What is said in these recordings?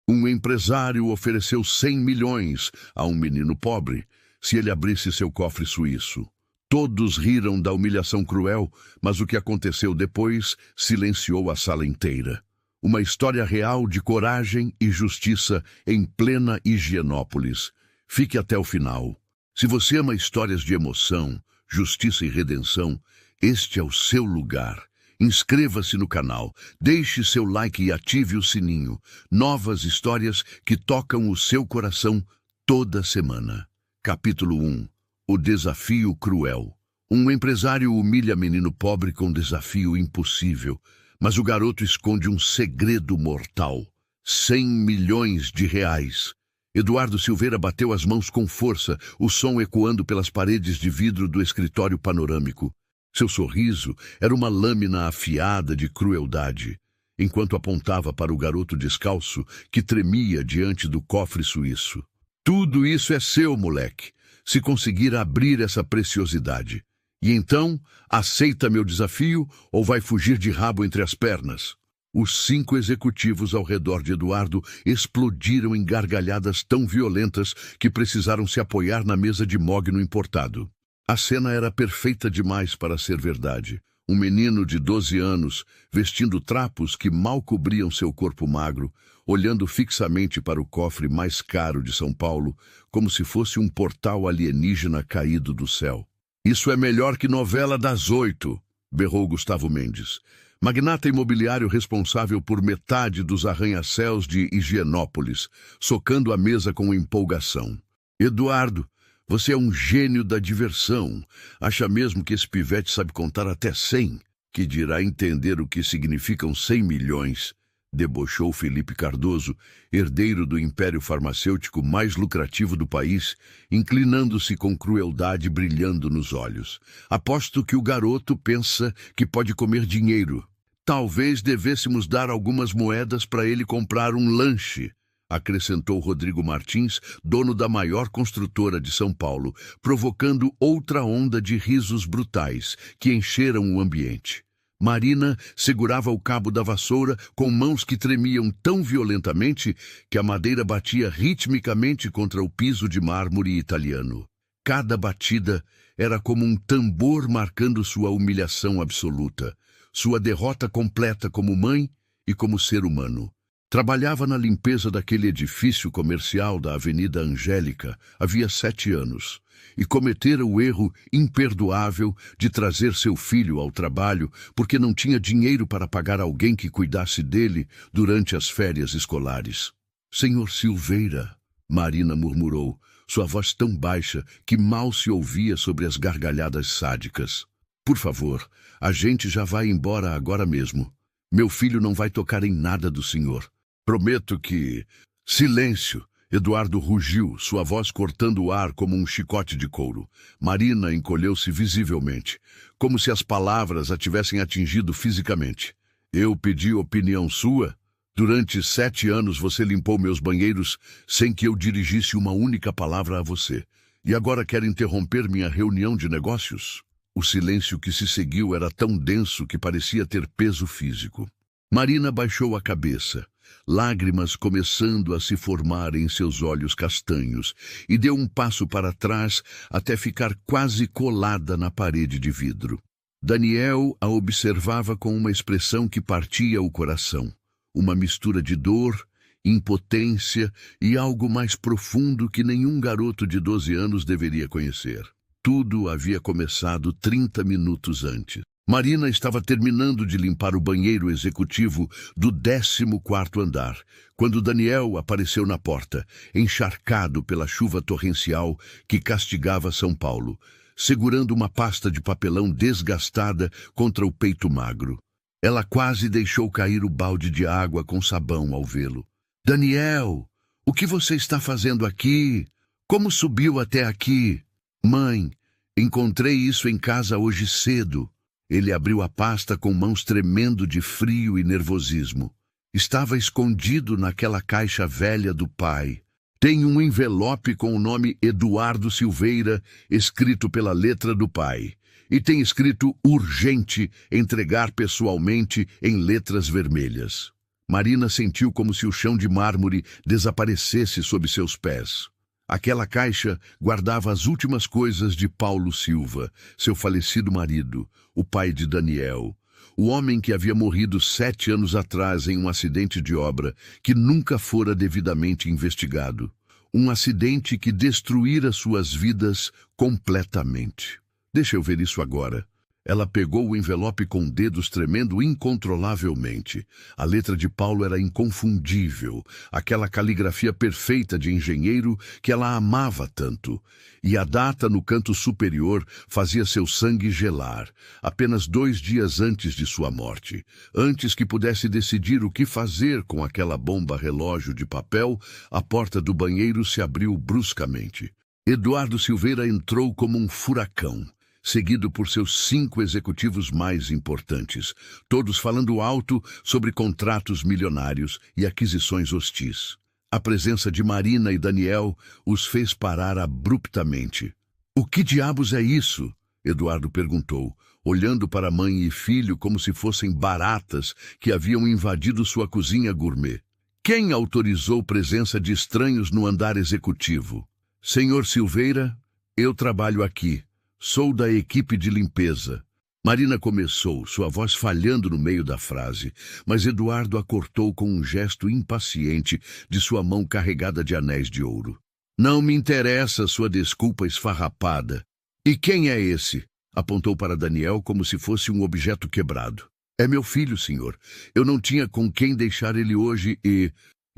Um empresário ofereceu 100 milhões a um menino pobre se ele abrisse seu cofre suíço. Todos riram da humilhação cruel, mas o que aconteceu depois silenciou a sala inteira. Uma história real de coragem e justiça em plena Higienópolis. Fique até o final. Se você ama histórias de emoção, justiça e redenção, este é o seu lugar. Inscreva-se no canal, deixe seu like e ative o sininho. Novas histórias que tocam o seu coração toda semana. Capítulo 1. O desafio cruel. Um empresário humilha menino pobre com desafio impossível, mas o garoto esconde um segredo mortal. 100 milhões de reais. Eduardo Silveira bateu as mãos com força, o som ecoando pelas paredes de vidro do escritório panorâmico. Seu sorriso era uma lâmina afiada de crueldade, enquanto apontava para o garoto descalço que tremia diante do cofre suíço. Tudo isso é seu, moleque, se conseguir abrir essa preciosidade. E então, aceita meu desafio ou vai fugir de rabo entre as pernas? Os 5 executivos ao redor de Eduardo explodiram em gargalhadas tão violentas que precisaram se apoiar na mesa de mogno importado. A cena era perfeita demais para ser verdade. Um menino de 12 anos, vestindo trapos que mal cobriam seu corpo magro, olhando fixamente para o cofre mais caro de São Paulo, como se fosse um portal alienígena caído do céu. "Isso é melhor que novela das 8", berrou Gustavo Mendes, magnata imobiliário responsável por metade dos arranha-céus de Higienópolis, socando a mesa com empolgação. "Eduardo, você é um gênio da diversão. Acha mesmo que esse pivete sabe contar até 100? Que dirá entender o que significam 100 milhões? Debochou Felipe Cardoso, herdeiro do império farmacêutico mais lucrativo do país, inclinando-se com crueldade brilhando nos olhos. "Aposto que o garoto pensa que pode comer dinheiro. Talvez devêssemos dar algumas moedas para ele comprar um lanche", acrescentou Rodrigo Martins, dono da maior construtora de São Paulo, provocando outra onda de risos brutais que encheram o ambiente. Marina segurava o cabo da vassoura com mãos que tremiam tão violentamente que a madeira batia ritmicamente contra o piso de mármore italiano. Cada batida era como um tambor marcando sua humilhação absoluta, sua derrota completa como mãe e como ser humano. Trabalhava na limpeza daquele edifício comercial da Avenida Angélica havia 7 anos e cometera o erro imperdoável de trazer seu filho ao trabalho porque não tinha dinheiro para pagar alguém que cuidasse dele durante as férias escolares. "Senhor Silveira", Marina murmurou, sua voz tão baixa que mal se ouvia sobre as gargalhadas sádicas. "Por favor, a gente já vai embora agora mesmo. Meu filho não vai tocar em nada do senhor. Prometo que..." "Silêncio!" Eduardo rugiu, sua voz cortando o ar como um chicote de couro. Marina encolheu-se visivelmente, como se as palavras a tivessem atingido fisicamente. "Eu pedi opinião sua? Durante 7 anos você limpou meus banheiros sem que eu dirigisse uma única palavra a você. E agora quer interromper minha reunião de negócios?" O silêncio que se seguiu era tão denso que parecia ter peso físico. Marina baixou a cabeça, lágrimas começando a se formar em seus olhos castanhos, e deu um passo para trás até ficar quase colada na parede de vidro. Daniel a observava com uma expressão que partia o coração, uma mistura de dor, impotência e algo mais profundo que nenhum garoto de 12 anos deveria conhecer. Tudo havia começado 30 minutos antes. Marina estava terminando de limpar o banheiro executivo do 14º andar, quando Daniel apareceu na porta, encharcado pela chuva torrencial que castigava São Paulo, segurando uma pasta de papelão desgastada contra o peito magro. Ela quase deixou cair o balde de água com sabão ao vê-lo. "Daniel, o que você está fazendo aqui? Como subiu até aqui?" "Mãe, encontrei isso em casa hoje cedo." Ele abriu a pasta com mãos tremendo de frio e nervosismo. Estava escondido naquela caixa velha do pai. Tem um envelope com o nome Eduardo Silveira, escrito pela letra do pai. E tem escrito "urgente, entregar pessoalmente" em letras vermelhas. Marina sentiu como se o chão de mármore desaparecesse sob seus pés. Aquela caixa guardava as últimas coisas de Paulo Silva, seu falecido marido, o pai de Daniel, o homem que havia morrido 7 anos atrás em um acidente de obra que nunca fora devidamente investigado. Um acidente que destruíra suas vidas completamente. Deixa eu ver isso agora. Ela pegou o envelope com dedos tremendo incontrolavelmente. A letra de Paulo era inconfundível, aquela caligrafia perfeita de engenheiro que ela amava tanto. E a data no canto superior fazia seu sangue gelar, apenas 2 dias antes de sua morte. Antes que pudesse decidir o que fazer com aquela bomba relógio de papel, a porta do banheiro se abriu bruscamente. Eduardo Silveira entrou como um furacão, seguido por seus 5 executivos mais importantes, todos falando alto sobre contratos milionários e aquisições hostis. A presença de Marina e Daniel os fez parar abruptamente. "O que diabos é isso?" Eduardo perguntou, olhando para mãe e filho como se fossem baratas que haviam invadido sua cozinha gourmet. "Quem autorizou presença de estranhos no andar executivo?" "Senhor Silveira, eu trabalho aqui. Sou da equipe de limpeza." Marina começou, sua voz falhando no meio da frase, mas Eduardo a cortou com um gesto impaciente de sua mão carregada de anéis de ouro. "Não me interessa sua desculpa esfarrapada." "E quem é esse?" Apontou para Daniel como se fosse um objeto quebrado. "É meu filho, senhor. Eu não tinha com quem deixar ele hoje e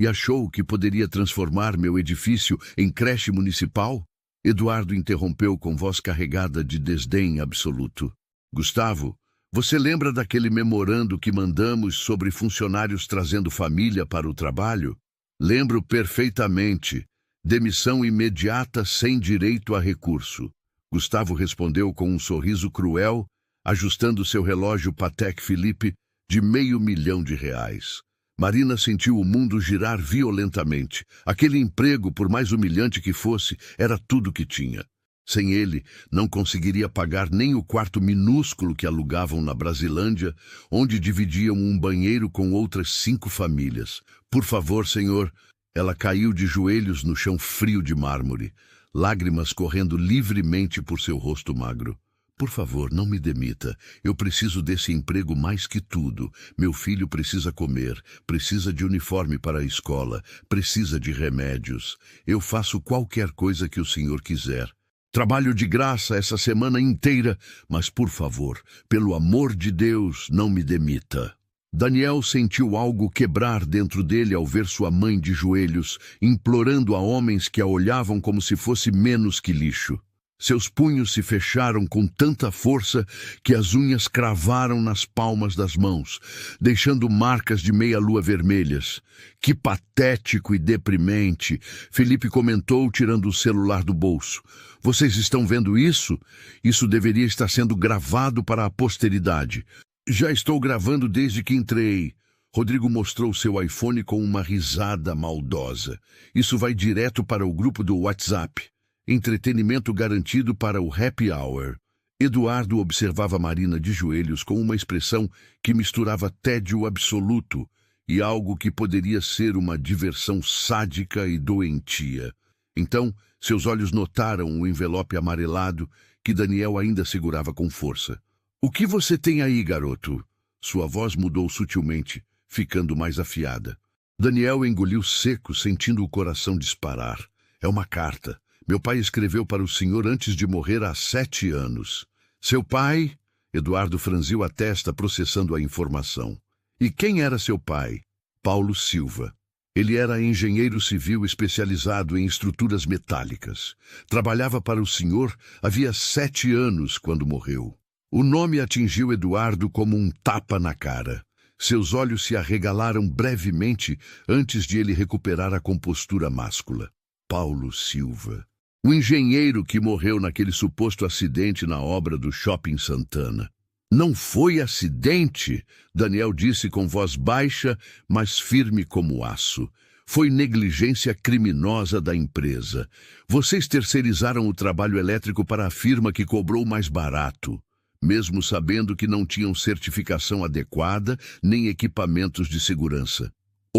achou que poderia transformar meu edifício em creche municipal?" Eduardo interrompeu com voz carregada de desdém absoluto. "Gustavo, você lembra daquele memorando que mandamos sobre funcionários trazendo família para o trabalho?" "Lembro perfeitamente. Demissão imediata sem direito a recurso." Gustavo respondeu com um sorriso cruel, ajustando seu relógio Patek Philippe de R$500.000. Marina sentiu o mundo girar violentamente. Aquele emprego, por mais humilhante que fosse, era tudo que tinha. Sem ele, não conseguiria pagar nem o quarto minúsculo que alugavam na Brasilândia, onde dividiam um banheiro com outras 5 famílias. "Por favor, senhor." Ela caiu de joelhos no chão frio de mármore, lágrimas correndo livremente por seu rosto magro. "Por favor, não me demita. Eu preciso desse emprego mais que tudo. Meu filho precisa comer, precisa de uniforme para a escola, precisa de remédios. Eu faço qualquer coisa que o senhor quiser. Trabalho de graça essa semana inteira, mas, por favor, pelo amor de Deus, não me demita." Daniel sentiu algo quebrar dentro dele ao ver sua mãe de joelhos, implorando a homens que a olhavam como se fosse menos que lixo. Seus punhos se fecharam com tanta força que as unhas cravaram nas palmas das mãos, deixando marcas de meia-lua vermelhas. "Que patético e deprimente!" Felipe comentou, tirando o celular do bolso. "Vocês estão vendo isso? Isso deveria estar sendo gravado para a posteridade." "Já estou gravando desde que entrei." Rodrigo mostrou seu iPhone com uma risada maldosa. "Isso vai direto para o grupo do WhatsApp. Entretenimento garantido para o happy hour." Eduardo observava Marina de joelhos com uma expressão que misturava tédio absoluto e algo que poderia ser uma diversão sádica e doentia. Então, seus olhos notaram o envelope amarelado que Daniel ainda segurava com força. "O que você tem aí, garoto?" Sua voz mudou sutilmente, ficando mais afiada. Daniel engoliu seco, sentindo o coração disparar. "É uma carta. Meu pai escreveu para o senhor antes de morrer há 7 anos. "Seu pai?" Eduardo franziu a testa, processando a informação. "E quem era seu pai?" "Paulo Silva. Ele era engenheiro civil especializado em estruturas metálicas. Trabalhava para o senhor havia 7 anos quando morreu." O nome atingiu Eduardo como um tapa na cara. Seus olhos se arregalaram brevemente antes de ele recuperar a compostura máscula. Paulo Silva. O engenheiro que morreu naquele suposto acidente na obra do Shopping Santana. "Não foi acidente", Daniel disse com voz baixa, mas firme como aço. "Foi negligência criminosa da empresa. Vocês terceirizaram o trabalho elétrico para a firma que cobrou mais barato, mesmo sabendo que não tinham certificação adequada nem equipamentos de segurança.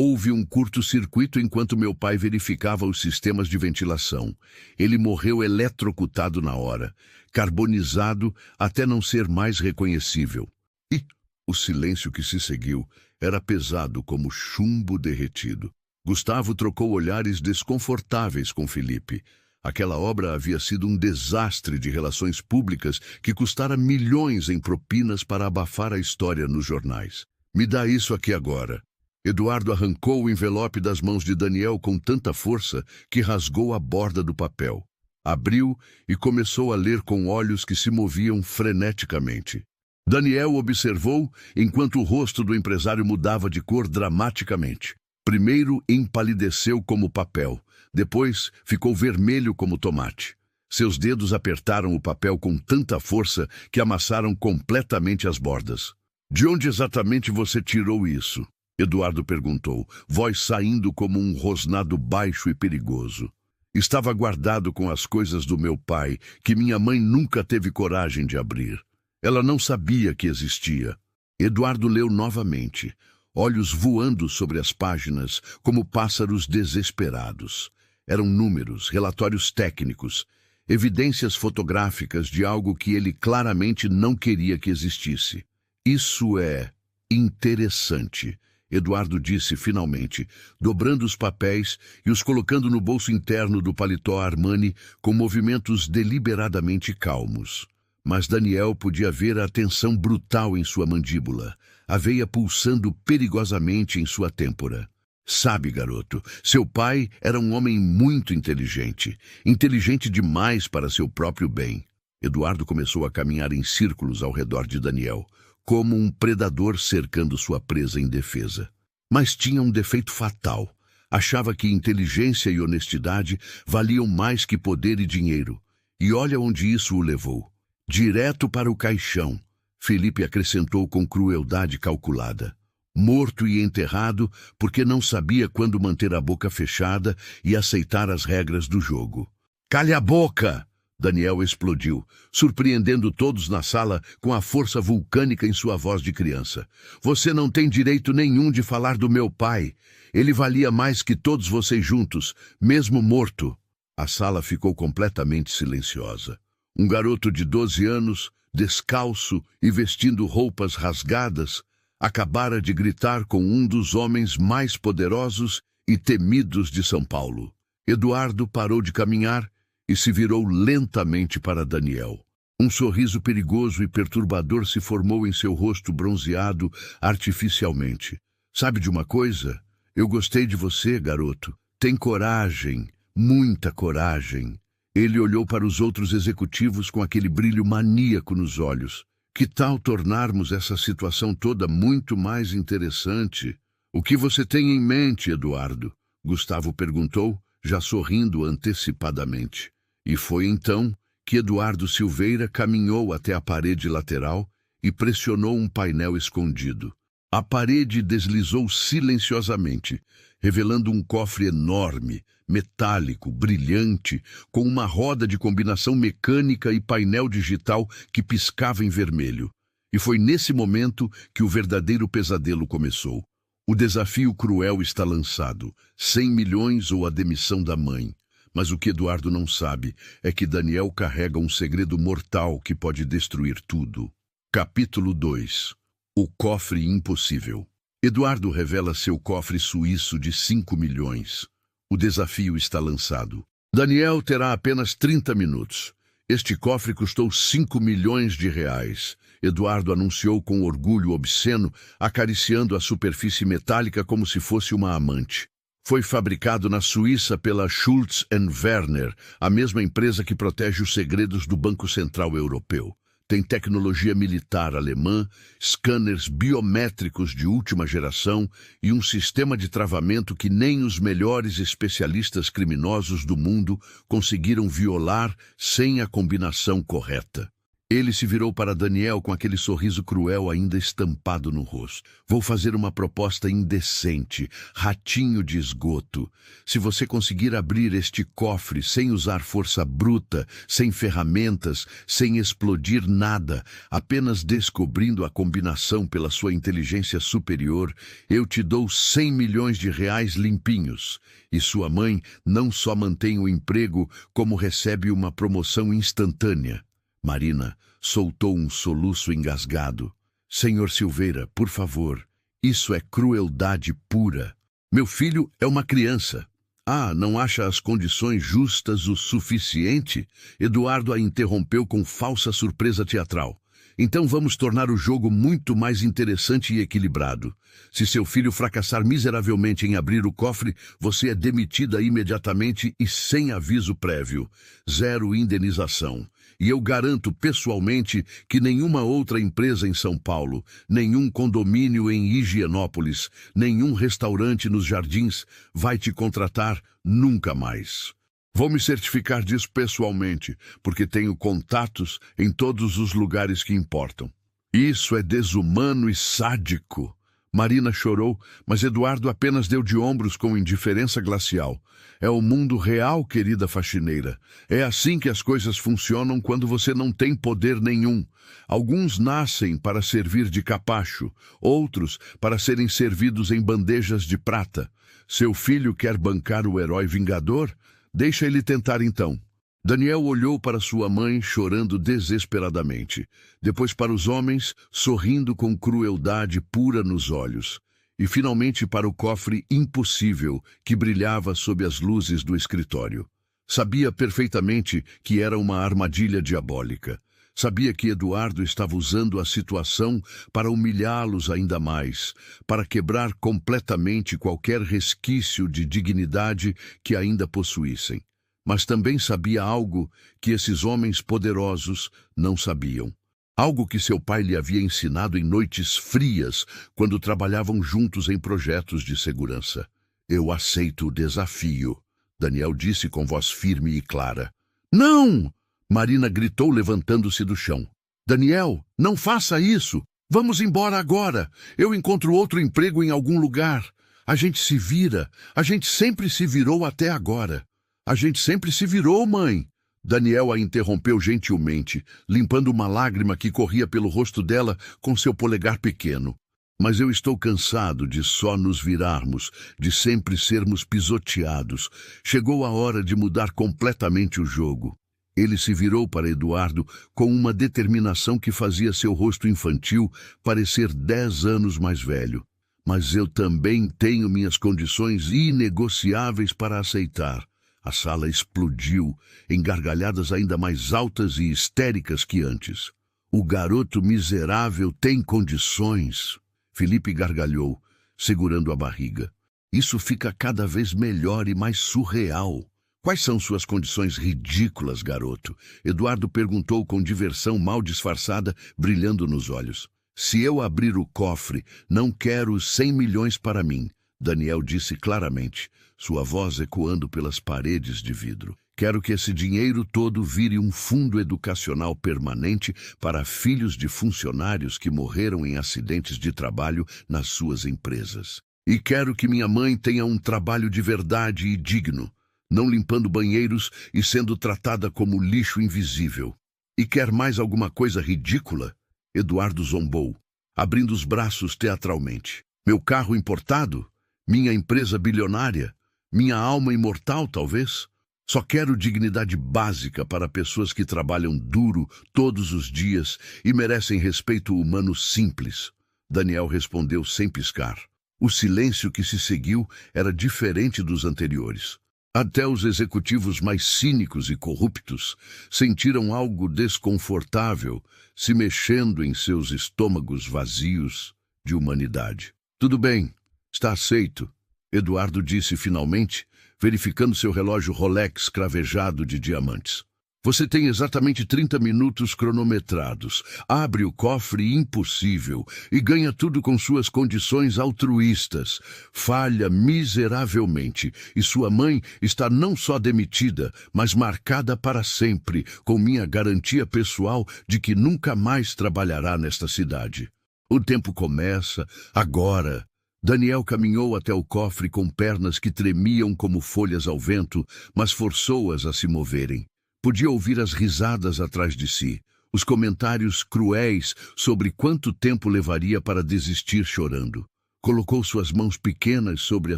Houve um curto-circuito enquanto meu pai verificava os sistemas de ventilação. Ele morreu eletrocutado na hora, carbonizado até não ser mais reconhecível. E o silêncio que se seguiu era pesado como chumbo derretido. Gustavo trocou olhares desconfortáveis com Felipe. Aquela obra havia sido um desastre de relações públicas que custara milhões em propinas para abafar a história nos jornais. Me dá isso aqui agora. Eduardo arrancou o envelope das mãos de Daniel com tanta força que rasgou a borda do papel. Abriu e começou a ler com olhos que se moviam freneticamente. Daniel observou enquanto o rosto do empresário mudava de cor dramaticamente. Primeiro empalideceu como papel, depois ficou vermelho como tomate. Seus dedos apertaram o papel com tanta força que amassaram completamente as bordas. De onde exatamente você tirou isso? Eduardo perguntou, voz saindo como um rosnado baixo e perigoso. Estava guardado com as coisas do meu pai, que minha mãe nunca teve coragem de abrir. Ela não sabia que existia. Eduardo leu novamente, olhos voando sobre as páginas como pássaros desesperados. Eram números, relatórios técnicos, evidências fotográficas de algo que ele claramente não queria que existisse. Isso é interessante, Eduardo disse finalmente, dobrando os papéis e os colocando no bolso interno do paletó Armani com movimentos deliberadamente calmos. Mas Daniel podia ver a tensão brutal em sua mandíbula, a veia pulsando perigosamente em sua têmpora. Sabe, garoto, seu pai era um homem muito inteligente, inteligente demais para seu próprio bem. Eduardo começou a caminhar em círculos ao redor de Daniel, como um predador cercando sua presa indefesa. Mas tinha um defeito fatal. Achava que inteligência e honestidade valiam mais que poder e dinheiro. E olha onde isso o levou. Direto para o caixão, Felipe acrescentou com crueldade calculada. Morto e enterrado porque não sabia quando manter a boca fechada e aceitar as regras do jogo. Calha a boca! Daniel explodiu, surpreendendo todos na sala com a força vulcânica em sua voz de criança. Você não tem direito nenhum de falar do meu pai. Ele valia mais que todos vocês juntos, mesmo morto. A sala ficou completamente silenciosa. Um garoto de 12 anos, descalço e vestindo roupas rasgadas, acabara de gritar com um dos homens mais poderosos e temidos de São Paulo. Eduardo parou de caminhar e se virou lentamente para Daniel. Um sorriso perigoso e perturbador se formou em seu rosto bronzeado artificialmente. Sabe de uma coisa? Eu gostei de você, garoto. Tem coragem, muita coragem. Ele olhou para os outros executivos com aquele brilho maníaco nos olhos. Que tal tornarmos essa situação toda muito mais interessante? O que você tem em mente, Eduardo? Gustavo perguntou, já sorrindo antecipadamente. E foi então que Eduardo Silveira caminhou até a parede lateral e pressionou um painel escondido. A parede deslizou silenciosamente, revelando um cofre enorme, metálico, brilhante, com uma roda de combinação mecânica e painel digital que piscava em vermelho. E foi nesse momento que o verdadeiro pesadelo começou. O desafio cruel está lançado, 100 milhões ou a demissão da mãe. Mas o que Eduardo não sabe é que Daniel carrega um segredo mortal que pode destruir tudo. Capítulo 2. O cofre impossível. Eduardo revela seu cofre suíço de 5 milhões. O desafio está lançado. Daniel terá apenas 30 minutos. Este cofre custou 5 milhões de reais. Eduardo anunciou com orgulho obsceno, acariciando a superfície metálica como se fosse uma amante. Foi fabricado na Suíça pela Schultz & Werner, a mesma empresa que protege os segredos do Banco Central Europeu. Tem tecnologia militar alemã, scanners biométricos de última geração e um sistema de travamento que nem os melhores especialistas criminosos do mundo conseguiram violar sem a combinação correta. Ele se virou para Daniel com aquele sorriso cruel ainda estampado no rosto. Vou fazer uma proposta indecente, ratinho de esgoto. Se você conseguir abrir este cofre sem usar força bruta, sem ferramentas, sem explodir nada, apenas descobrindo a combinação pela sua inteligência superior, eu te dou 100 milhões de reais limpinhos. E sua mãe não só mantém o emprego, como recebe uma promoção instantânea. Marina soltou um soluço engasgado. Senhor Silveira, por favor, isso é crueldade pura. Meu filho é uma criança. Ah, não acha as condições justas o suficiente? Eduardo a interrompeu com falsa surpresa teatral. Então vamos tornar o jogo muito mais interessante e equilibrado. Se seu filho fracassar miseravelmente em abrir o cofre, você é demitida imediatamente e sem aviso prévio. 0 indenização. E eu garanto pessoalmente que nenhuma outra empresa em São Paulo, nenhum condomínio em Higienópolis, nenhum restaurante nos Jardins vai te contratar nunca mais. Vou me certificar disso pessoalmente, porque tenho contatos em todos os lugares que importam. Isso é desumano e sádico. Marina chorou, mas Eduardo apenas deu de ombros com indiferença glacial. É o mundo real, querida faxineira. É assim que as coisas funcionam quando você não tem poder nenhum. Alguns nascem para servir de capacho, outros para serem servidos em bandejas de prata. Seu filho quer bancar o herói vingador? Deixa ele tentar então. Daniel olhou para sua mãe, chorando desesperadamente. Depois para os homens, sorrindo com crueldade pura nos olhos. E finalmente para o cofre impossível que brilhava sob as luzes do escritório. Sabia perfeitamente que era uma armadilha diabólica. Sabia que Eduardo estava usando a situação para humilhá-los ainda mais, para quebrar completamente qualquer resquício de dignidade que ainda possuíssem. Mas também sabia algo que esses homens poderosos não sabiam. Algo que seu pai lhe havia ensinado em noites frias, quando trabalhavam juntos em projetos de segurança. Eu aceito o desafio, Daniel disse com voz firme e clara. Não! Marina gritou levantando-se do chão. Daniel, não faça isso! Vamos embora agora! Eu encontro outro emprego em algum lugar. A gente se vira. A gente sempre se virou até agora. A gente sempre se virou, mãe. Daniel a interrompeu gentilmente, limpando uma lágrima que corria pelo rosto dela com seu polegar pequeno. Mas eu estou cansado de só nos virarmos, de sempre sermos pisoteados. Chegou a hora de mudar completamente o jogo. Ele se virou para Eduardo com uma determinação que fazia seu rosto infantil parecer 10 anos mais velho. Mas eu também tenho minhas condições inegociáveis para aceitar. A sala explodiu, em gargalhadas ainda mais altas e histéricas que antes. O garoto miserável tem condições. Felipe gargalhou, segurando a barriga. Isso fica cada vez melhor e mais surreal. Quais são suas condições ridículas, garoto? Eduardo perguntou com diversão mal disfarçada, brilhando nos olhos. Se eu abrir o cofre, não quero os 100 milhões para mim, Daniel disse claramente, sua voz ecoando pelas paredes de vidro. Quero que esse dinheiro todo vire um fundo educacional permanente para filhos de funcionários que morreram em acidentes de trabalho nas suas empresas. E quero que minha mãe tenha um trabalho de verdade e digno, não limpando banheiros e sendo tratada como lixo invisível. E quer mais alguma coisa ridícula? Eduardo zombou, abrindo os braços teatralmente. Meu carro importado? Minha empresa bilionária? Minha alma imortal, talvez? Só quero dignidade básica para pessoas que trabalham duro todos os dias e merecem respeito humano simples. Daniel respondeu sem piscar. O silêncio que se seguiu era diferente dos anteriores. Até os executivos mais cínicos e corruptos sentiram algo desconfortável se mexendo em seus estômagos vazios de humanidade. Tudo bem, está aceito, Eduardo disse finalmente, verificando seu relógio Rolex cravejado de diamantes. Você tem exatamente 30 minutos cronometrados. Abre o cofre impossível e ganha tudo com suas condições altruístas. Falha miseravelmente e sua mãe está não só demitida, mas marcada para sempre, com minha garantia pessoal de que nunca mais trabalhará nesta cidade. O tempo começa agora. Daniel caminhou até o cofre com pernas que tremiam como folhas ao vento, mas forçou-as a se moverem. Podia ouvir as risadas atrás de si, os comentários cruéis sobre quanto tempo levaria para desistir chorando. Colocou suas mãos pequenas sobre a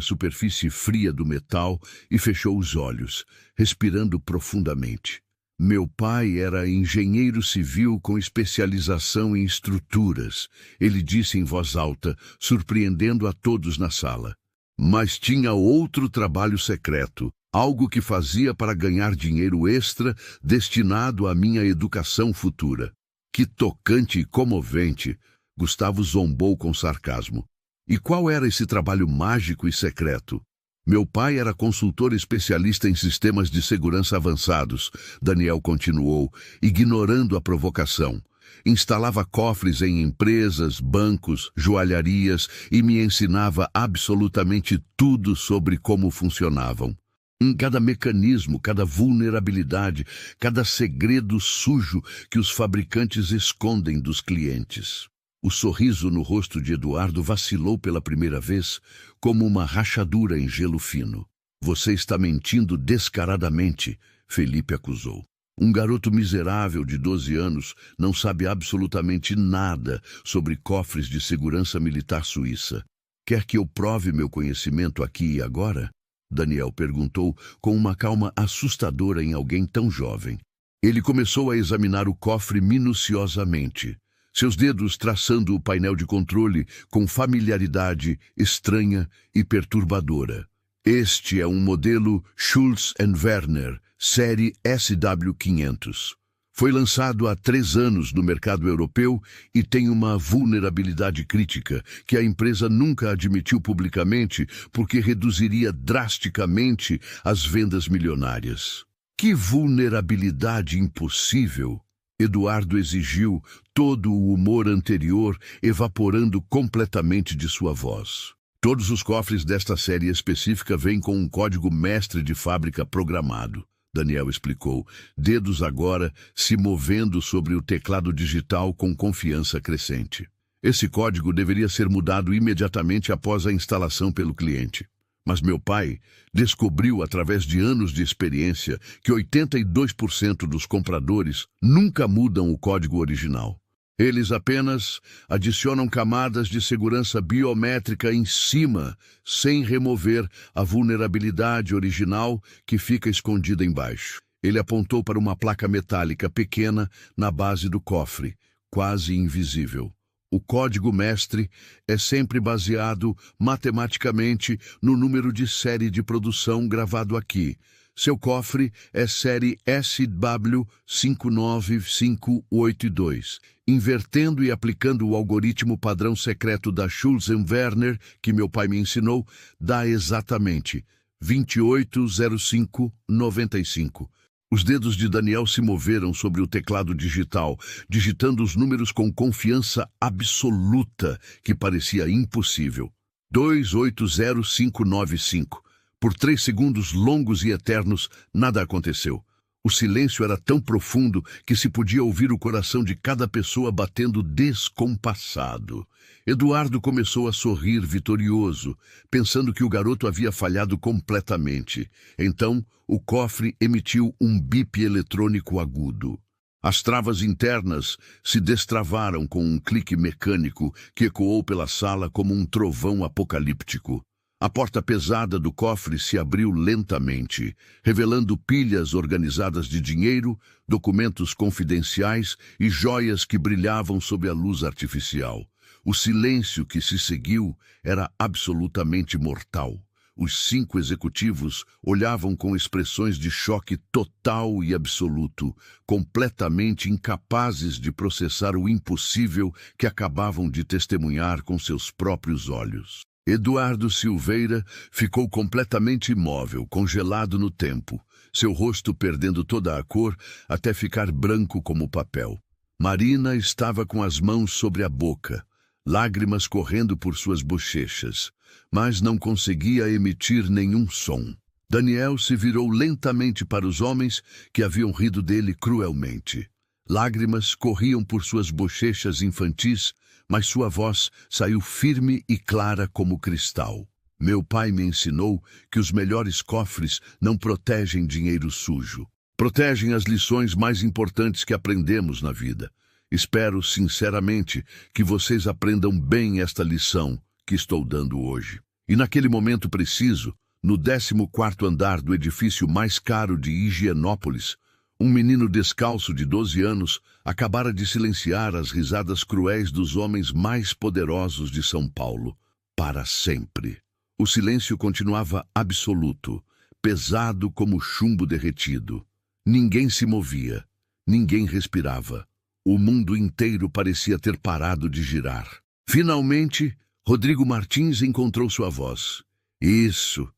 superfície fria do metal e fechou os olhos, respirando profundamente. Meu pai era engenheiro civil com especialização em estruturas, ele disse em voz alta, surpreendendo a todos na sala. Mas tinha outro trabalho secreto, algo que fazia para ganhar dinheiro extra destinado à minha educação futura. Que tocante e comovente! Gustavo zombou com sarcasmo. E qual era esse trabalho mágico e secreto? Meu pai era consultor especialista em sistemas de segurança avançados, Daniel continuou, ignorando a provocação. Instalava cofres em empresas, bancos, joalharias e me ensinava absolutamente tudo sobre como funcionavam. Em cada mecanismo, cada vulnerabilidade, cada segredo sujo que os fabricantes escondem dos clientes. O sorriso no rosto de Eduardo vacilou pela primeira vez, como uma rachadura em gelo fino. Você está mentindo descaradamente, Felipe acusou. Um garoto miserável de 12 anos não sabe absolutamente nada sobre cofres de segurança militar suíça. Quer que eu prove meu conhecimento aqui e agora? Daniel perguntou com uma calma assustadora em alguém tão jovem. Ele começou a examinar o cofre minuciosamente, seus dedos traçando o painel de controle com familiaridade estranha e perturbadora. Este é um modelo Schultz & Werner, série SW500. Foi lançado há 3 anos no mercado europeu e tem uma vulnerabilidade crítica que a empresa nunca admitiu publicamente porque reduziria drasticamente as vendas milionárias. Que vulnerabilidade impossível! Eduardo exigiu, todo o humor anterior evaporando completamente de sua voz. Todos os cofres desta série específica vêm com um código mestre de fábrica programado. Daniel explicou, dedos agora se movendo sobre o teclado digital com confiança crescente. Esse código deveria ser mudado imediatamente após a instalação pelo cliente. Mas meu pai descobriu, através de anos de experiência, que 82% dos compradores nunca mudam o código original. Eles apenas adicionam camadas de segurança biométrica em cima, sem remover a vulnerabilidade original que fica escondida embaixo. Ele apontou para uma placa metálica pequena na base do cofre, quase invisível. O código mestre é sempre baseado matematicamente no número de série de produção gravado aqui. Seu cofre é série SW59582. Invertendo e aplicando o algoritmo padrão secreto da Schultz & Werner, que meu pai me ensinou, dá exatamente 280595. Os dedos de Daniel se moveram sobre o teclado digital, digitando os números com confiança absoluta, que parecia impossível. 280595. Por 3 segundos longos e eternos, nada aconteceu. O silêncio era tão profundo que se podia ouvir o coração de cada pessoa batendo descompassado. Eduardo começou a sorrir vitorioso, pensando que o garoto havia falhado completamente. Então, o cofre emitiu um bip eletrônico agudo. As travas internas se destravaram com um clique mecânico que ecoou pela sala como um trovão apocalíptico. A porta pesada do cofre se abriu lentamente, revelando pilhas organizadas de dinheiro, documentos confidenciais e joias que brilhavam sob a luz artificial. O silêncio que se seguiu era absolutamente mortal. Os 5 executivos olhavam com expressões de choque total e absoluto, completamente incapazes de processar o impossível que acabavam de testemunhar com seus próprios olhos. Eduardo Silveira ficou completamente imóvel, congelado no tempo, seu rosto perdendo toda a cor até ficar branco como papel. Marina estava com as mãos sobre a boca, lágrimas correndo por suas bochechas, mas não conseguia emitir nenhum som. Daniel se virou lentamente para os homens que haviam rido dele cruelmente. Lágrimas corriam por suas bochechas infantis, mas sua voz saiu firme e clara como cristal. Meu pai me ensinou que os melhores cofres não protegem dinheiro sujo. Protegem as lições mais importantes que aprendemos na vida. Espero, sinceramente, que vocês aprendam bem esta lição que estou dando hoje. E naquele momento preciso, no 14º andar do edifício mais caro de Higienópolis, um menino descalço de 12 anos acabara de silenciar as risadas cruéis dos homens mais poderosos de São Paulo, para sempre. O silêncio continuava absoluto, pesado como chumbo derretido. Ninguém se movia, ninguém respirava. O mundo inteiro parecia ter parado de girar. Finalmente, Rodrigo Martins encontrou sua voz. Isso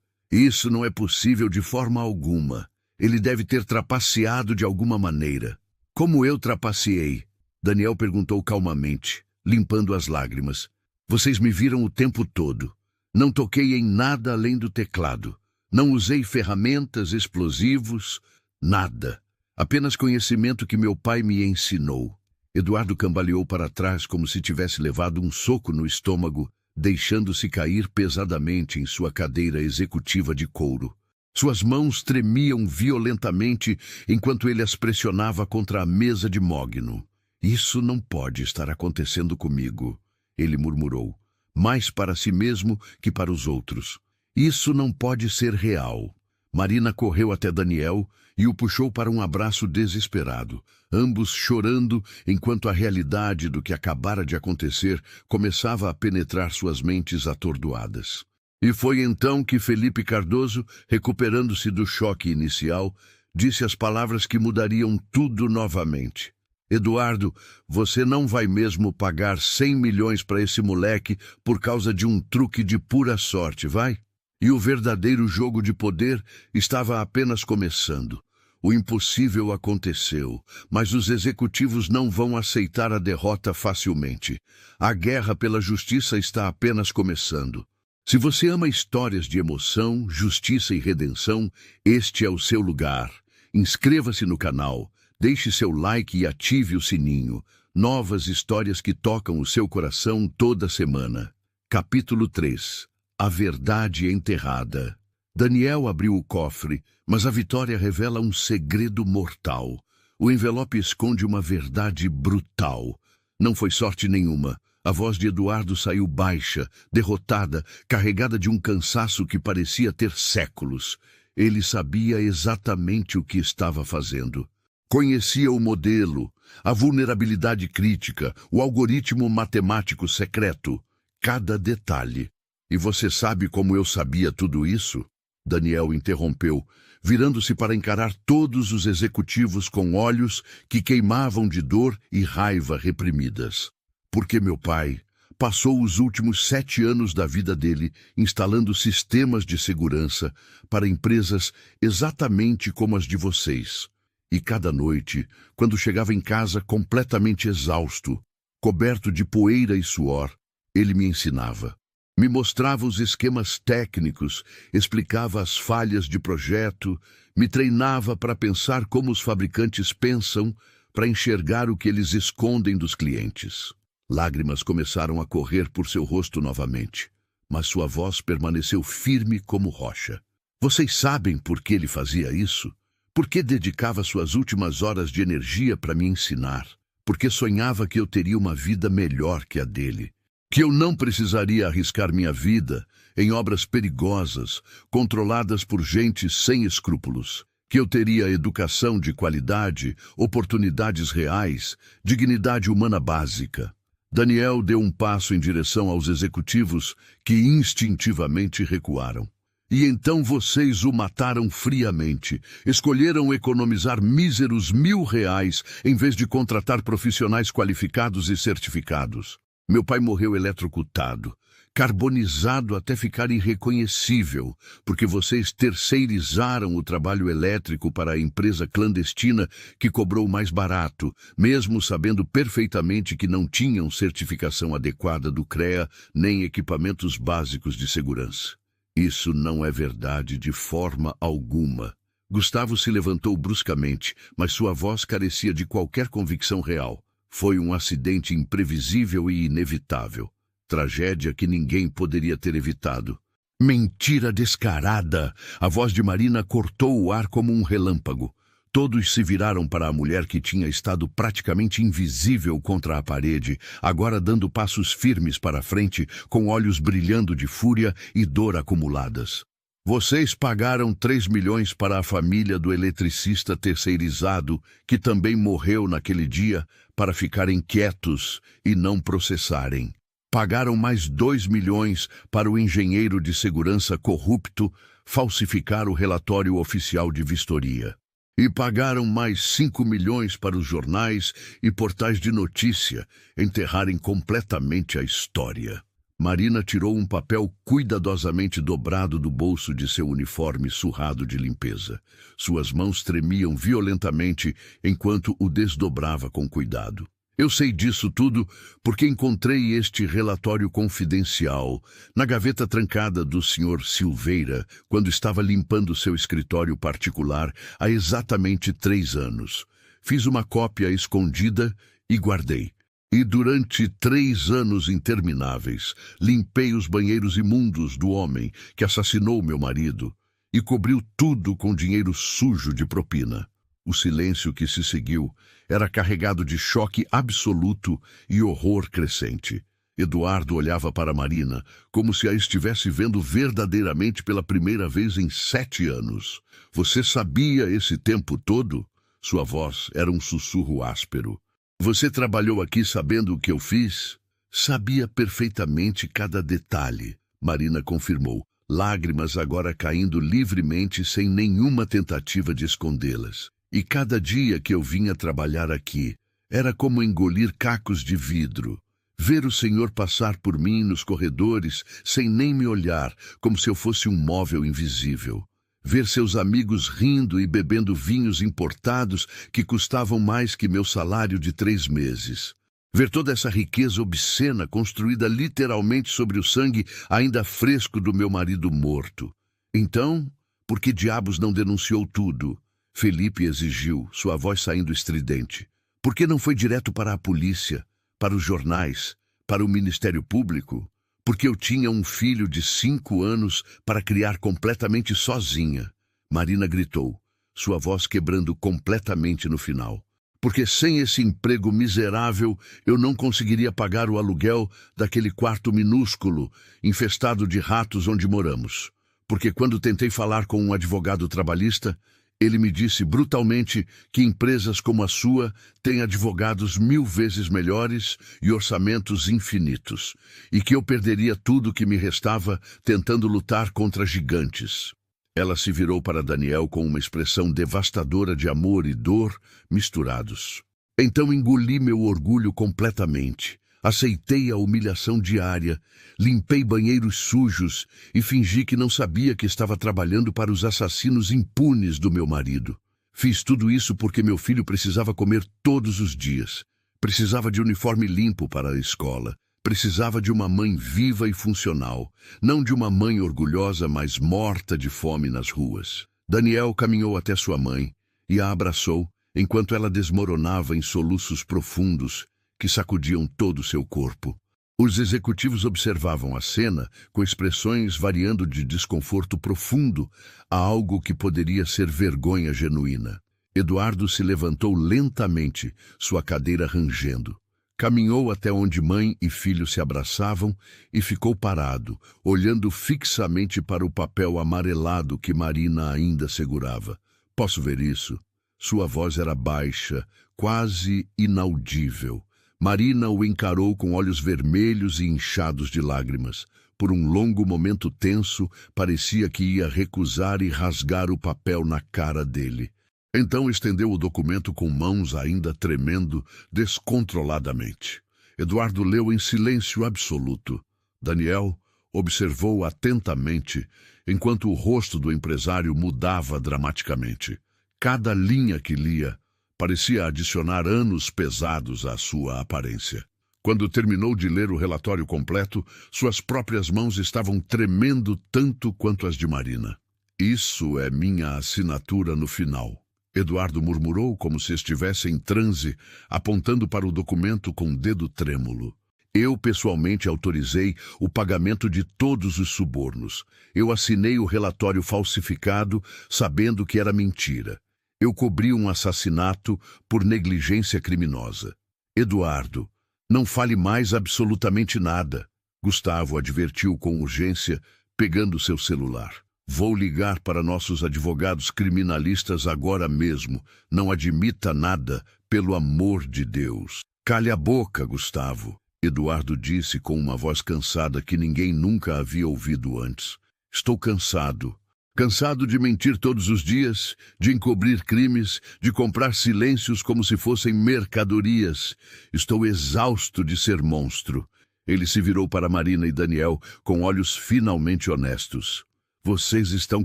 não é possível de forma alguma. Ele deve ter trapaceado de alguma maneira. Como eu trapaceei? Daniel perguntou calmamente, limpando as lágrimas. Vocês me viram o tempo todo. Não toquei em nada além do teclado. Não usei ferramentas, explosivos, nada. Apenas conhecimento que meu pai me ensinou. Eduardo cambaleou para trás como se tivesse levado um soco no estômago, deixando-se cair pesadamente em sua cadeira executiva de couro. Suas mãos tremiam violentamente enquanto ele as pressionava contra a mesa de mogno. Isso não pode estar acontecendo comigo, ele murmurou, mais para si mesmo que para os outros. Isso não pode ser real. Marina correu até Daniel e o puxou para um abraço desesperado, ambos chorando enquanto a realidade do que acabara de acontecer começava a penetrar suas mentes atordoadas. E foi então que Felipe Cardoso, recuperando-se do choque inicial, disse as palavras que mudariam tudo novamente. Eduardo, você não vai mesmo pagar 100 milhões para esse moleque por causa de um truque de pura sorte, vai? E o verdadeiro jogo de poder estava apenas começando. O impossível aconteceu, mas os executivos não vão aceitar a derrota facilmente. A guerra pela justiça está apenas começando. Se você ama histórias de emoção, justiça e redenção, este é o seu lugar. Inscreva-se no canal, deixe seu like e ative o sininho. Novas histórias que tocam o seu coração toda semana. Capítulo 3. A verdade enterrada. Daniel abriu o cofre, mas a vitória revela um segredo mortal. O envelope esconde uma verdade brutal. Não foi sorte nenhuma. A voz de Eduardo saiu baixa, derrotada, carregada de um cansaço que parecia ter séculos. Ele sabia exatamente o que estava fazendo. Conhecia o modelo, a vulnerabilidade crítica, o algoritmo matemático secreto, cada detalhe. E você sabe como eu sabia tudo isso? Daniel interrompeu, virando-se para encarar todos os executivos com olhos que queimavam de dor e raiva reprimidas. Porque meu pai passou os últimos 7 anos da vida dele instalando sistemas de segurança para empresas exatamente como as de vocês. E cada noite, quando chegava em casa completamente exausto, coberto de poeira e suor, ele me ensinava. Me mostrava os esquemas técnicos, explicava as falhas de projeto, me treinava para pensar como os fabricantes pensam, para enxergar o que eles escondem dos clientes. Lágrimas começaram a correr por seu rosto novamente, mas sua voz permaneceu firme como rocha. Vocês sabem por que ele fazia isso? Por que dedicava suas últimas horas de energia para me ensinar? Porque sonhava que eu teria uma vida melhor que a dele. Que eu não precisaria arriscar minha vida em obras perigosas, controladas por gente sem escrúpulos. Que eu teria educação de qualidade, oportunidades reais, dignidade humana básica. Daniel deu um passo em direção aos executivos que instintivamente recuaram. E então vocês o mataram friamente. Escolheram economizar míseros R$1.000 em vez de contratar profissionais qualificados e certificados. Meu pai morreu eletrocutado. carbonizado até ficar irreconhecível, porque vocês terceirizaram o trabalho elétrico para a empresa clandestina que cobrou mais barato, mesmo sabendo perfeitamente que não tinham certificação adequada do CREA nem equipamentos básicos de segurança. Isso não é verdade de forma alguma. Gustavo se levantou bruscamente, mas sua voz carecia de qualquer convicção real. Foi um acidente imprevisível e inevitável. Tragédia que ninguém poderia ter evitado. Mentira descarada! A voz de Marina cortou o ar como um relâmpago. Todos se viraram para a mulher que tinha estado praticamente invisível contra a parede, agora dando passos firmes para a frente, com olhos brilhando de fúria e dor acumuladas. Vocês pagaram 3 milhões para a família do eletricista terceirizado, que também morreu naquele dia, para ficarem quietos e não processarem. Pagaram mais 2 milhões para o engenheiro de segurança corrupto falsificar o relatório oficial de vistoria. E pagaram mais 5 milhões para os jornais e portais de notícia enterrarem completamente a história. Marina tirou um papel cuidadosamente dobrado do bolso de seu uniforme surrado de limpeza. Suas mãos tremiam violentamente enquanto o desdobrava com cuidado. Eu sei disso tudo porque encontrei este relatório confidencial na gaveta trancada do Sr. Silveira quando estava limpando seu escritório particular há exatamente 3 anos. Fiz uma cópia escondida e guardei. E durante 3 anos intermináveis, limpei os banheiros imundos do homem que assassinou meu marido e cobriu tudo com dinheiro sujo de propina. O silêncio que se seguiu era carregado de choque absoluto e horror crescente. Eduardo olhava para Marina como se a estivesse vendo verdadeiramente pela primeira vez em 7 anos. Você sabia esse tempo todo? Sua voz era um sussurro áspero. Você trabalhou aqui sabendo o que eu fiz? Sabia perfeitamente cada detalhe, Marina confirmou, lágrimas agora caindo livremente sem nenhuma tentativa de escondê-las. E cada dia que eu vinha trabalhar aqui, era como engolir cacos de vidro. Ver o senhor passar por mim nos corredores sem nem me olhar, como se eu fosse um móvel invisível. Ver seus amigos rindo e bebendo vinhos importados que custavam mais que meu salário de 3 meses. Ver toda essa riqueza obscena construída literalmente sobre o sangue ainda fresco do meu marido morto. Então, por que diabos não denunciou tudo? Felipe exigiu, sua voz saindo estridente. Por que não foi direto para a polícia, para os jornais, para o Ministério Público? Porque eu tinha um filho de 5 anos para criar completamente sozinha. Marina gritou, sua voz quebrando completamente no final. Porque sem esse emprego miserável, eu não conseguiria pagar o aluguel daquele quarto minúsculo, infestado de ratos onde moramos. Porque quando tentei falar com um advogado trabalhista, ele me disse brutalmente que empresas como a sua têm advogados 1000 vezes melhores e orçamentos infinitos, e que eu perderia tudo que me restava tentando lutar contra gigantes. Ela se virou para Daniel com uma expressão devastadora de amor e dor misturados. Então engoli meu orgulho completamente. Aceitei a humilhação diária, limpei banheiros sujos e fingi que não sabia que estava trabalhando para os assassinos impunes do meu marido. Fiz tudo isso porque meu filho precisava comer todos os dias. Precisava de uniforme limpo para a escola. Precisava de uma mãe viva e funcional, não de uma mãe orgulhosa, mas morta de fome nas ruas. Daniel caminhou até sua mãe e a abraçou, enquanto ela desmoronava em soluços profundos que sacudiam todo o seu corpo. Os executivos observavam a cena com expressões variando de desconforto profundo a algo que poderia ser vergonha genuína. Eduardo se levantou lentamente, sua cadeira rangendo. Caminhou até onde mãe e filho se abraçavam e ficou parado, olhando fixamente para o papel amarelado que Marina ainda segurava. Posso ver isso? Sua voz era baixa, quase inaudível. Marina o encarou com olhos vermelhos e inchados de lágrimas. Por um longo momento tenso, parecia que ia recusar e rasgar o papel na cara dele. Então estendeu o documento com mãos ainda tremendo descontroladamente. Eduardo leu em silêncio absoluto. Daniel, Observou atentamente, enquanto o rosto do empresário mudava dramaticamente. Cada linha que lia parecia adicionar anos pesados à sua aparência. Quando terminou de ler o relatório completo, suas próprias mãos estavam tremendo tanto quanto as de Marina. Isso é minha assinatura no final. Eduardo murmurou como se estivesse em transe, apontando para o documento com o dedo trêmulo. Eu pessoalmente autorizei o pagamento de todos os subornos. Eu assinei o relatório falsificado, sabendo que era mentira. Eu cobri um assassinato por negligência criminosa. Eduardo, não fale mais absolutamente nada. Gustavo advertiu com urgência, pegando seu celular. Vou ligar para nossos advogados criminalistas agora mesmo. Não admita nada, pelo amor de Deus. Cale a boca, Gustavo. Eduardo disse com uma voz cansada que ninguém nunca havia ouvido antes. Estou cansado. Cansado de mentir todos os dias, de encobrir crimes, de comprar silêncios como se fossem mercadorias. Estou exausto de ser monstro. Ele se virou para Marina e Daniel com olhos finalmente honestos. Vocês estão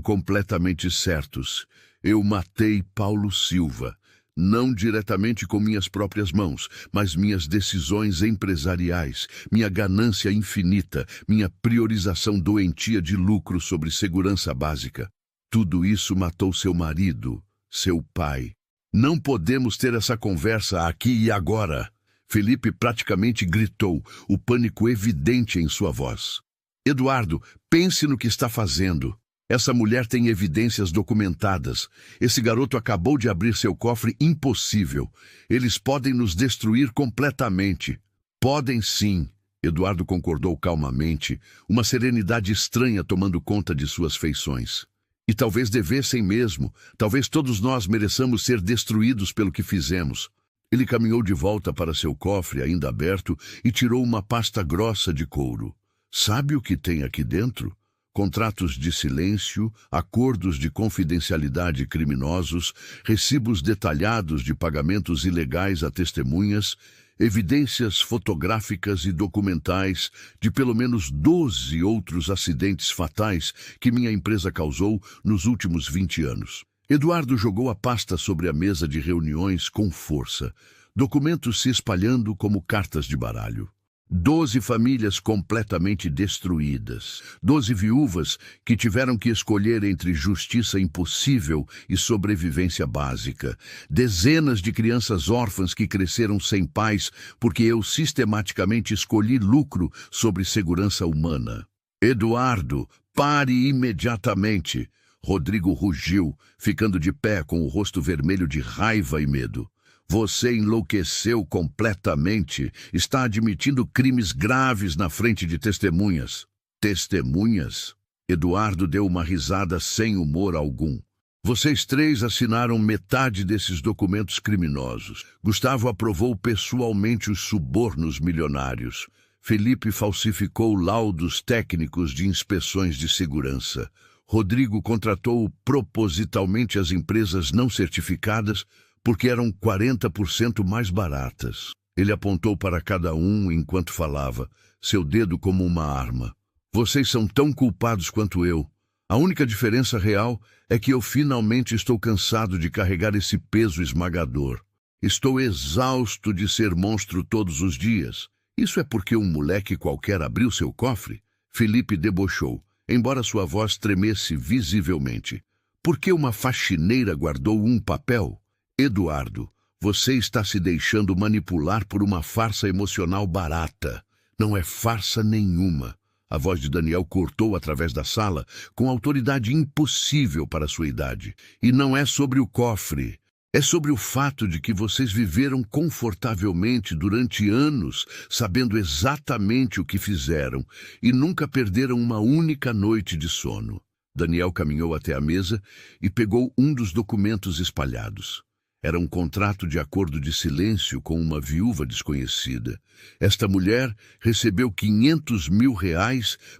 completamente certos. Eu matei Paulo Silva. Não diretamente com minhas próprias mãos, mas minhas decisões empresariais, minha ganância infinita, minha priorização doentia de lucro sobre segurança básica. Tudo isso matou seu marido, seu pai. Não podemos ter essa conversa aqui e agora. Felipe praticamente gritou, o pânico evidente em sua voz. Eduardo, pense no que está fazendo. Essa mulher tem evidências documentadas. Esse garoto acabou de abrir seu cofre impossível. Eles podem nos destruir completamente. Podem sim, Eduardo concordou calmamente, uma serenidade estranha tomando conta de suas feições. E talvez devessem mesmo. Talvez todos nós mereçamos ser destruídos pelo que fizemos. Ele caminhou de volta para seu cofre, ainda aberto, e tirou uma pasta grossa de couro. Sabe o que tem aqui dentro? Contratos de silêncio, acordos de confidencialidade criminosos, recibos detalhados de pagamentos ilegais a testemunhas, evidências fotográficas e documentais de pelo menos 12 outros acidentes fatais que minha empresa causou nos últimos 20 anos. Eduardo jogou a pasta sobre a mesa de reuniões com força, documentos se espalhando como cartas de baralho. 12 famílias completamente destruídas. 12 viúvas que tiveram que escolher entre justiça impossível e sobrevivência básica. Dezenas de crianças órfãs que cresceram sem pais porque eu sistematicamente escolhi lucro sobre segurança humana. Eduardo, pare imediatamente! Rodrigo rugiu, ficando de pé com o rosto vermelho de raiva e medo. Você enlouqueceu completamente. Está admitindo crimes graves na frente de testemunhas. Testemunhas? Eduardo deu uma risada sem humor algum. Vocês três assinaram metade desses documentos criminosos. Gustavo aprovou pessoalmente os subornos milionários. Felipe falsificou laudos técnicos de inspeções de segurança. Rodrigo contratou propositalmente as empresas não certificadas porque eram 40% mais baratas. Ele apontou para cada um enquanto falava, seu dedo como uma arma. Vocês são tão culpados quanto eu. A única diferença real é que eu finalmente estou cansado de carregar esse peso esmagador. Estou exausto de ser monstro todos os dias. Isso é porque um moleque qualquer abriu seu cofre? Felipe debochou, embora sua voz tremesse visivelmente. Por que uma faxineira guardou um papel? Eduardo, você está se deixando manipular por uma farsa emocional barata. Não é farsa nenhuma. A voz de Daniel cortou através da sala com autoridade impossível para sua idade. E não é sobre o cofre. É sobre o fato de que vocês viveram confortavelmente durante anos, sabendo exatamente o que fizeram, e nunca perderam uma única noite de sono. Daniel caminhou até a mesa e pegou um dos documentos espalhados. Era um contrato de acordo de silêncio com uma viúva desconhecida. Esta mulher recebeu R$500 mil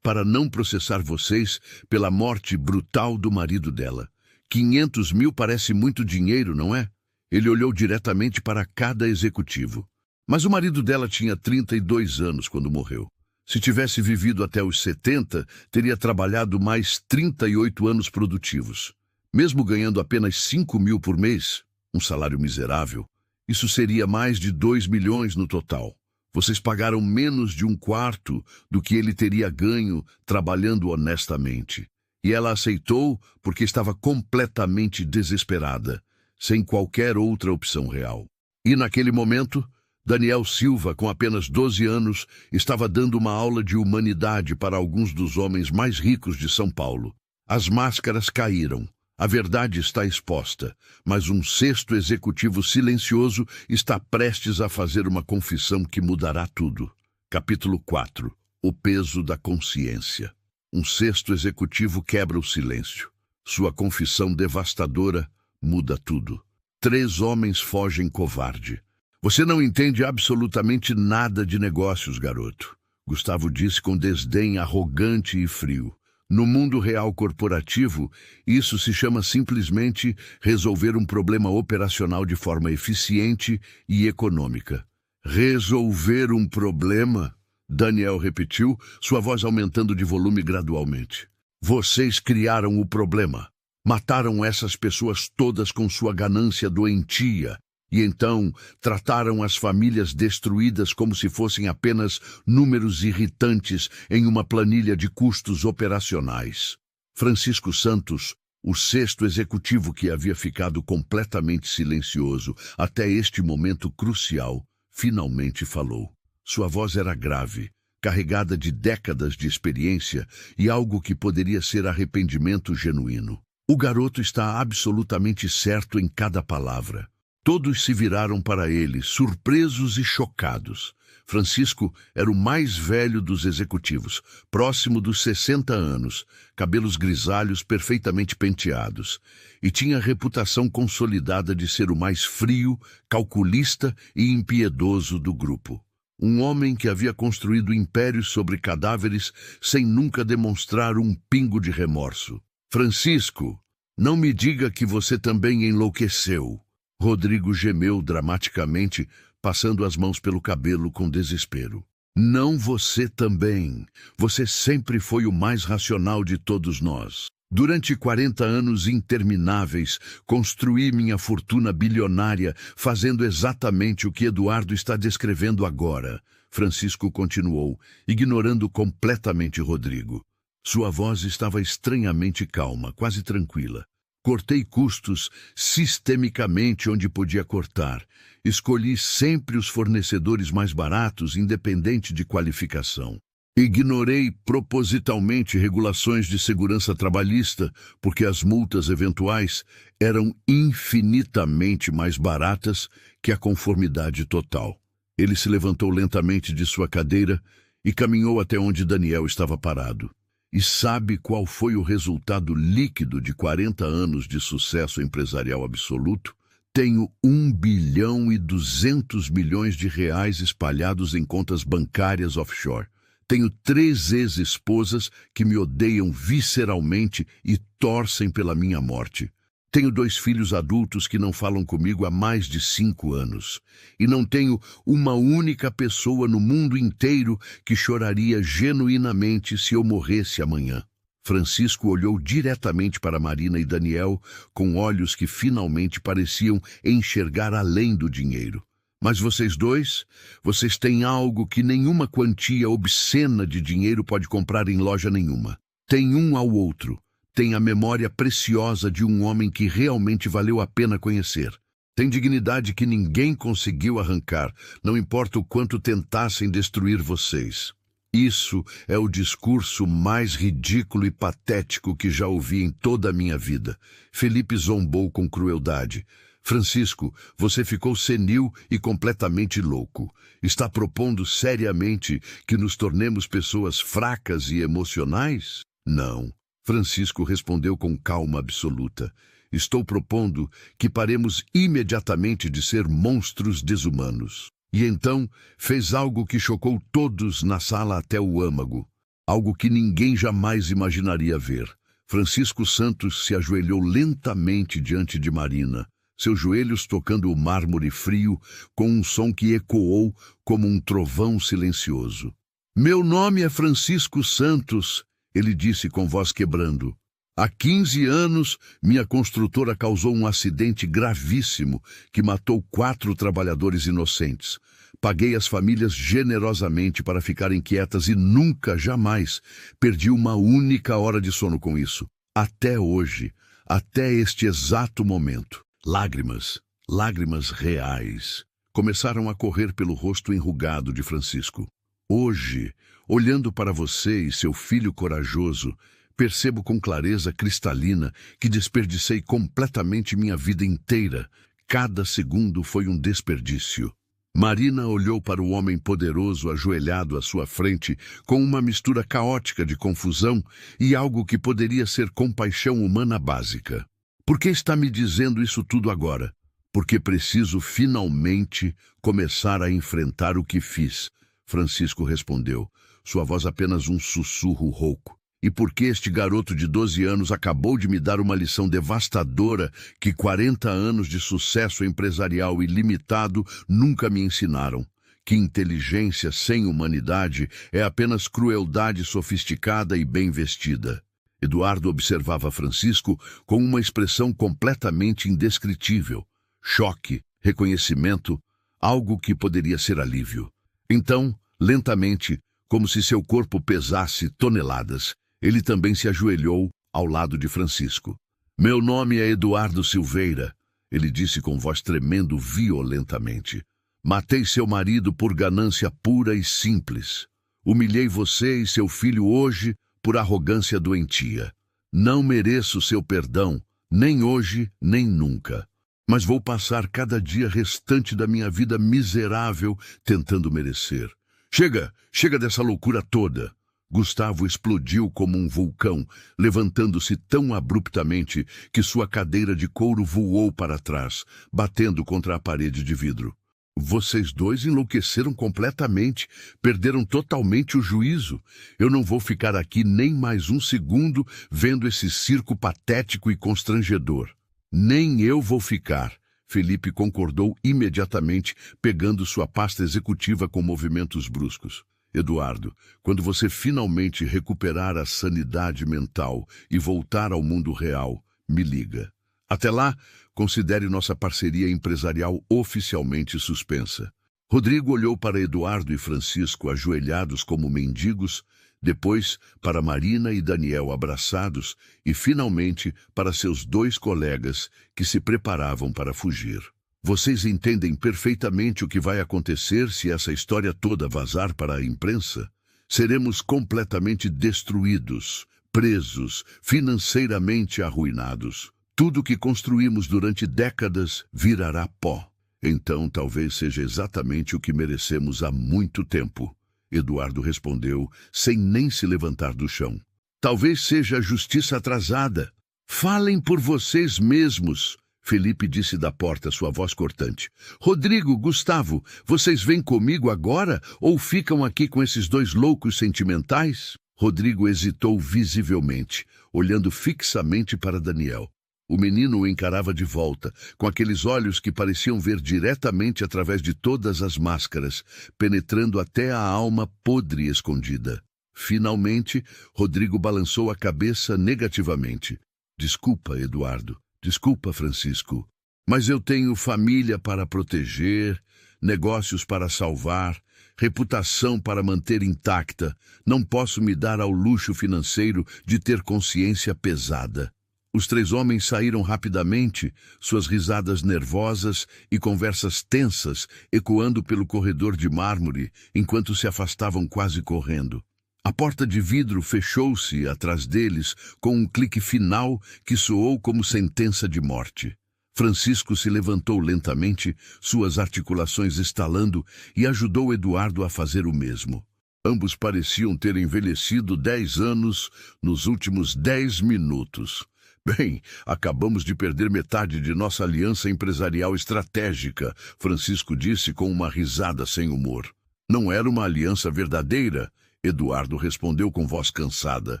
para não processar vocês pela morte brutal do marido dela. 500 mil parece muito dinheiro, não é? Ele olhou diretamente para cada executivo. Mas o marido dela tinha 32 anos quando morreu. Se tivesse vivido até os 70, teria trabalhado mais 38 anos produtivos. Mesmo ganhando apenas 5 mil por mês, um salário miserável, isso seria mais de 2 milhões no total. Vocês pagaram menos de um quarto do que ele teria ganho trabalhando honestamente. E ela aceitou porque estava completamente desesperada, sem qualquer outra opção real. E naquele momento, Daniel Silva, com apenas 12 anos, estava dando uma aula de humanidade para alguns dos homens mais ricos de São Paulo. As máscaras caíram. A verdade está exposta, mas um sexto executivo silencioso está prestes a fazer uma confissão que mudará tudo. Capítulo 4. O peso da consciência. Um sexto executivo quebra o silêncio. Sua confissão devastadora muda tudo. 3 homens fogem covarde. Você não entende absolutamente nada de negócios, garoto. Gustavo disse com desdém arrogante e frio. No mundo real corporativo, isso se chama simplesmente resolver um problema operacional de forma eficiente e econômica. Resolver um problema? Daniel repetiu, sua voz aumentando de volume gradualmente. Vocês criaram o problema. Mataram essas pessoas todas com sua ganância doentia. E então trataram as famílias destruídas como se fossem apenas números irritantes em uma planilha de custos operacionais. Francisco Santos, o sexto executivo que havia ficado completamente silencioso até este momento crucial, finalmente falou. Sua voz era grave, carregada de décadas de experiência e algo que poderia ser arrependimento genuíno. O garoto está absolutamente certo em cada palavra. Todos se viraram para ele, surpresos e chocados. Francisco era o mais velho dos executivos, próximo dos 60 anos, cabelos grisalhos perfeitamente penteados, e tinha a reputação consolidada de ser o mais frio, calculista e impiedoso do grupo. Um homem que havia construído impérios sobre cadáveres sem nunca demonstrar um pingo de remorso. Francisco, não me diga que você também enlouqueceu. Rodrigo gemeu dramaticamente, passando as mãos pelo cabelo com desespero. Não você também. Você sempre foi o mais racional de todos nós. Durante 40 anos intermináveis, construí minha fortuna bilionária fazendo exatamente o que Eduardo está descrevendo agora. Francisco continuou, ignorando completamente Rodrigo. Sua voz estava estranhamente calma, quase tranquila. Cortei custos sistemicamente onde podia cortar. Escolhi sempre os fornecedores mais baratos, independente de qualificação. Ignorei propositalmente regulações de segurança trabalhista, porque as multas eventuais eram infinitamente mais baratas que a conformidade total. Ele se levantou lentamente de sua cadeira e caminhou até onde Daniel estava parado. E sabe qual foi o resultado líquido de 40 anos de sucesso empresarial absoluto? Tenho 1,2 bilhão de reais espalhados em contas bancárias offshore. Tenho 3 ex-esposas que me odeiam visceralmente e torcem pela minha morte. Tenho 2 filhos adultos que não falam comigo há mais de 5 anos. E não tenho uma única pessoa no mundo inteiro que choraria genuinamente se eu morresse amanhã. Francisco olhou diretamente para Marina e Daniel com olhos que finalmente pareciam enxergar além do dinheiro. Mas vocês dois, vocês têm algo que nenhuma quantia obscena de dinheiro pode comprar em loja nenhuma. Tem um ao outro. Tem a memória preciosa de um homem que realmente valeu a pena conhecer. Tem dignidade que ninguém conseguiu arrancar, não importa o quanto tentassem destruir vocês. Isso é o discurso mais ridículo e patético que já ouvi em toda a minha vida. Felipe zombou com crueldade. Francisco, você ficou senil e completamente louco. Está propondo seriamente que nos tornemos pessoas fracas e emocionais? Não. Francisco respondeu com calma absoluta. Estou propondo que paremos imediatamente de ser monstros desumanos. E então fez algo que chocou todos na sala até o âmago. Algo que ninguém jamais imaginaria ver. Francisco Santos se ajoelhou lentamente diante de Marina, seus joelhos tocando o mármore frio com um som que ecoou como um trovão silencioso. Meu nome é Francisco Santos, ele disse com voz quebrando. Há 15 anos, minha construtora causou um acidente gravíssimo que matou 4 trabalhadores inocentes. Paguei as famílias generosamente para ficarem quietas e nunca, jamais, perdi uma única hora de sono com isso. Até hoje, até este exato momento. Lágrimas, lágrimas reais, começaram a correr pelo rosto enrugado de Francisco. Hoje, olhando para você e seu filho corajoso, percebo com clareza cristalina que desperdicei completamente minha vida inteira. Cada segundo foi um desperdício. Marina olhou para o homem poderoso ajoelhado à sua frente com uma mistura caótica de confusão e algo que poderia ser compaixão humana básica. Por que está me dizendo isso tudo agora? Porque preciso finalmente começar a enfrentar o que fiz. Francisco respondeu, sua voz apenas um sussurro rouco. E porque este garoto de 12 anos acabou de me dar uma lição devastadora que 40 anos de sucesso empresarial ilimitado nunca me ensinaram. Que inteligência sem humanidade é apenas crueldade sofisticada e bem vestida. Eduardo observava Francisco com uma expressão completamente indescritível. Choque, reconhecimento, algo que poderia ser alívio. Então, lentamente, como se seu corpo pesasse toneladas, ele também se ajoelhou ao lado de Francisco. Meu nome é Eduardo Silveira, ele disse com voz tremendo violentamente. Matei seu marido por ganância pura e simples. Humilhei você e seu filho hoje por arrogância doentia. Não mereço seu perdão, nem hoje, nem nunca. Mas vou passar cada dia restante da minha vida miserável tentando merecer. Chega dessa loucura toda. Gustavo explodiu como um vulcão, levantando-se tão abruptamente que sua cadeira de couro voou para trás, batendo contra a parede de vidro. Vocês dois enlouqueceram completamente, perderam totalmente o juízo. Eu não vou ficar aqui nem mais um segundo vendo esse circo patético e constrangedor. Nem eu vou ficar. Felipe concordou imediatamente, pegando sua pasta executiva com movimentos bruscos. Eduardo, quando você finalmente recuperar a sanidade mental e voltar ao mundo real, me liga. Até lá, considere nossa parceria empresarial oficialmente suspensa. Rodrigo olhou para Eduardo e Francisco ajoelhados como mendigos, depois para Marina e Daniel abraçados e, finalmente, para seus 2 colegas que se preparavam para fugir. Vocês entendem perfeitamente o que vai acontecer se essa história toda vazar para a imprensa? Seremos completamente destruídos, presos, financeiramente arruinados. Tudo que construímos durante décadas virará pó. Então talvez seja exatamente o que merecemos há muito tempo. Eduardo respondeu, sem nem se levantar do chão. Talvez seja a justiça atrasada. Falem por vocês mesmos, Felipe disse da porta, sua voz cortante. Rodrigo, Gustavo, vocês vêm comigo agora ou ficam aqui com esses 2 loucos sentimentais? Rodrigo hesitou visivelmente, olhando fixamente para Daniel. O menino o encarava de volta, com aqueles olhos que pareciam ver diretamente através de todas as máscaras, penetrando até a alma podre escondida. Finalmente, Rodrigo balançou a cabeça negativamente. Desculpa, Eduardo. Desculpa, Francisco. Mas eu tenho família para proteger, negócios para salvar, reputação para manter intacta. Não posso me dar ao luxo financeiro de ter consciência pesada. Os 3 homens saíram rapidamente, suas risadas nervosas e conversas tensas ecoando pelo corredor de mármore enquanto se afastavam quase correndo. A porta de vidro fechou-se atrás deles com um clique final que soou como sentença de morte. Francisco se levantou lentamente, suas articulações estalando, e ajudou Eduardo a fazer o mesmo. Ambos pareciam ter envelhecido 10 anos nos últimos 10 minutos. Bem, acabamos de perder metade de nossa aliança empresarial estratégica, Francisco disse com uma risada sem humor. Não era uma aliança verdadeira, Eduardo respondeu com voz cansada.